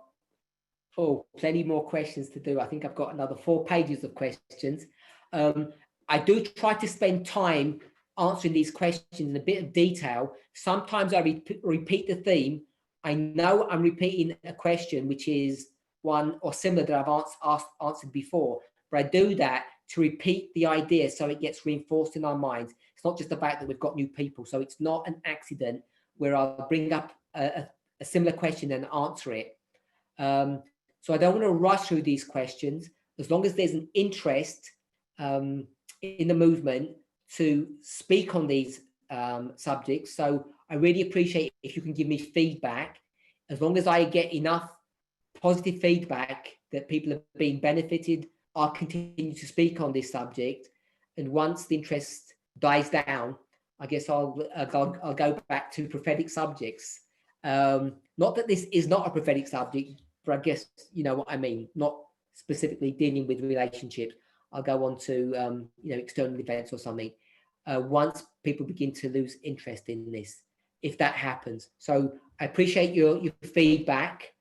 Speaker 2: plenty more questions to do. I think I've got another 4 pages of questions. I do try to spend time answering these questions in a bit of detail. Sometimes I repeat the theme. I know I'm repeating a question which is one or similar that I've answered before, but I do that to repeat the idea so it gets reinforced in our minds. It's not just the fact that we've got new people, so it's not an accident where I'll bring up a similar question and answer it. So I don't want to rush through these questions. As long as there's an interest in the movement to speak on these subjects. So I really appreciate if you can give me feedback. As long as I get enough positive feedback that people are being benefited, I'll continue to speak on this subject. And once the interest dies down, I guess I'll go back to prophetic subjects. Not that this is not a prophetic subject, but I guess you know what I mean. Not specifically dealing with relationships. I'll go on to external events or something. Once people begin to lose interest in this, if that happens. So I appreciate your feedback.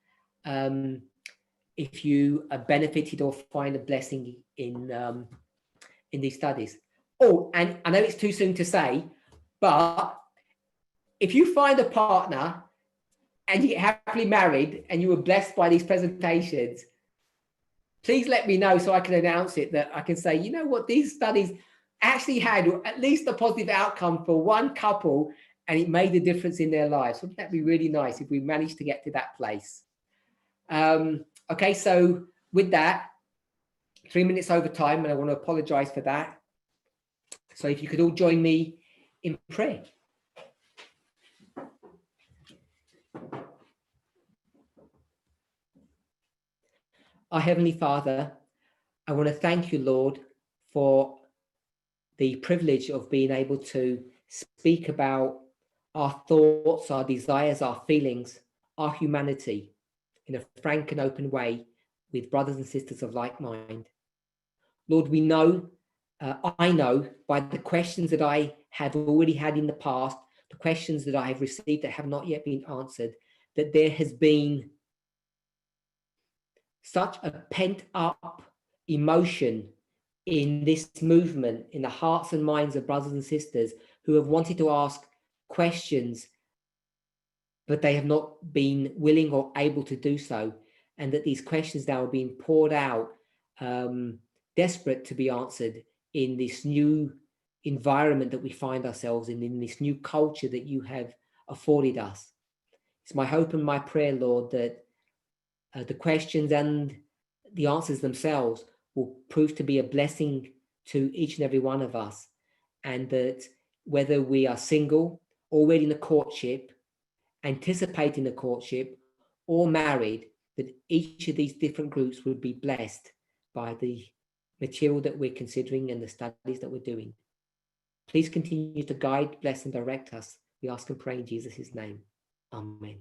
Speaker 2: if you benefited or find a blessing in these studies. Oh, and I know it's too soon to say, but if you find a partner and you get happily married and you were blessed by these presentations, please let me know so I can announce it, that I can say, you know what, these studies actually had at least a positive outcome for one couple and it made a difference in their lives. Wouldn't that be really nice if we managed to get to that place? Okay, so with that, 3 minutes over time, and I want to apologize for that. So if you could all join me in prayer. Our Heavenly Father, I want to thank you, Lord, for the privilege of being able to speak about our thoughts, our desires, our feelings, our humanity in a frank and open way with brothers and sisters of like mind. Lord, we know, I know by the questions that I have already had in the past, the questions that I have received that have not yet been answered, that there has been such a pent up emotion in this movement, in the hearts and minds of brothers and sisters who have wanted to ask questions, but they have not been willing or able to do so. And that these questions now are being poured out, desperate to be answered in this new environment that we find ourselves in this new culture that you have afforded us. It's my hope and my prayer, Lord, that the questions and the answers themselves will prove to be a blessing to each and every one of us. And that whether we are single, already in a courtship, anticipating the courtship, or married, that each of these different groups would be blessed by the material that we're considering and the studies that we're doing. Please continue to guide, bless, and direct us. We ask and pray in Jesus' name. Amen.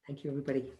Speaker 2: Thank you, everybody.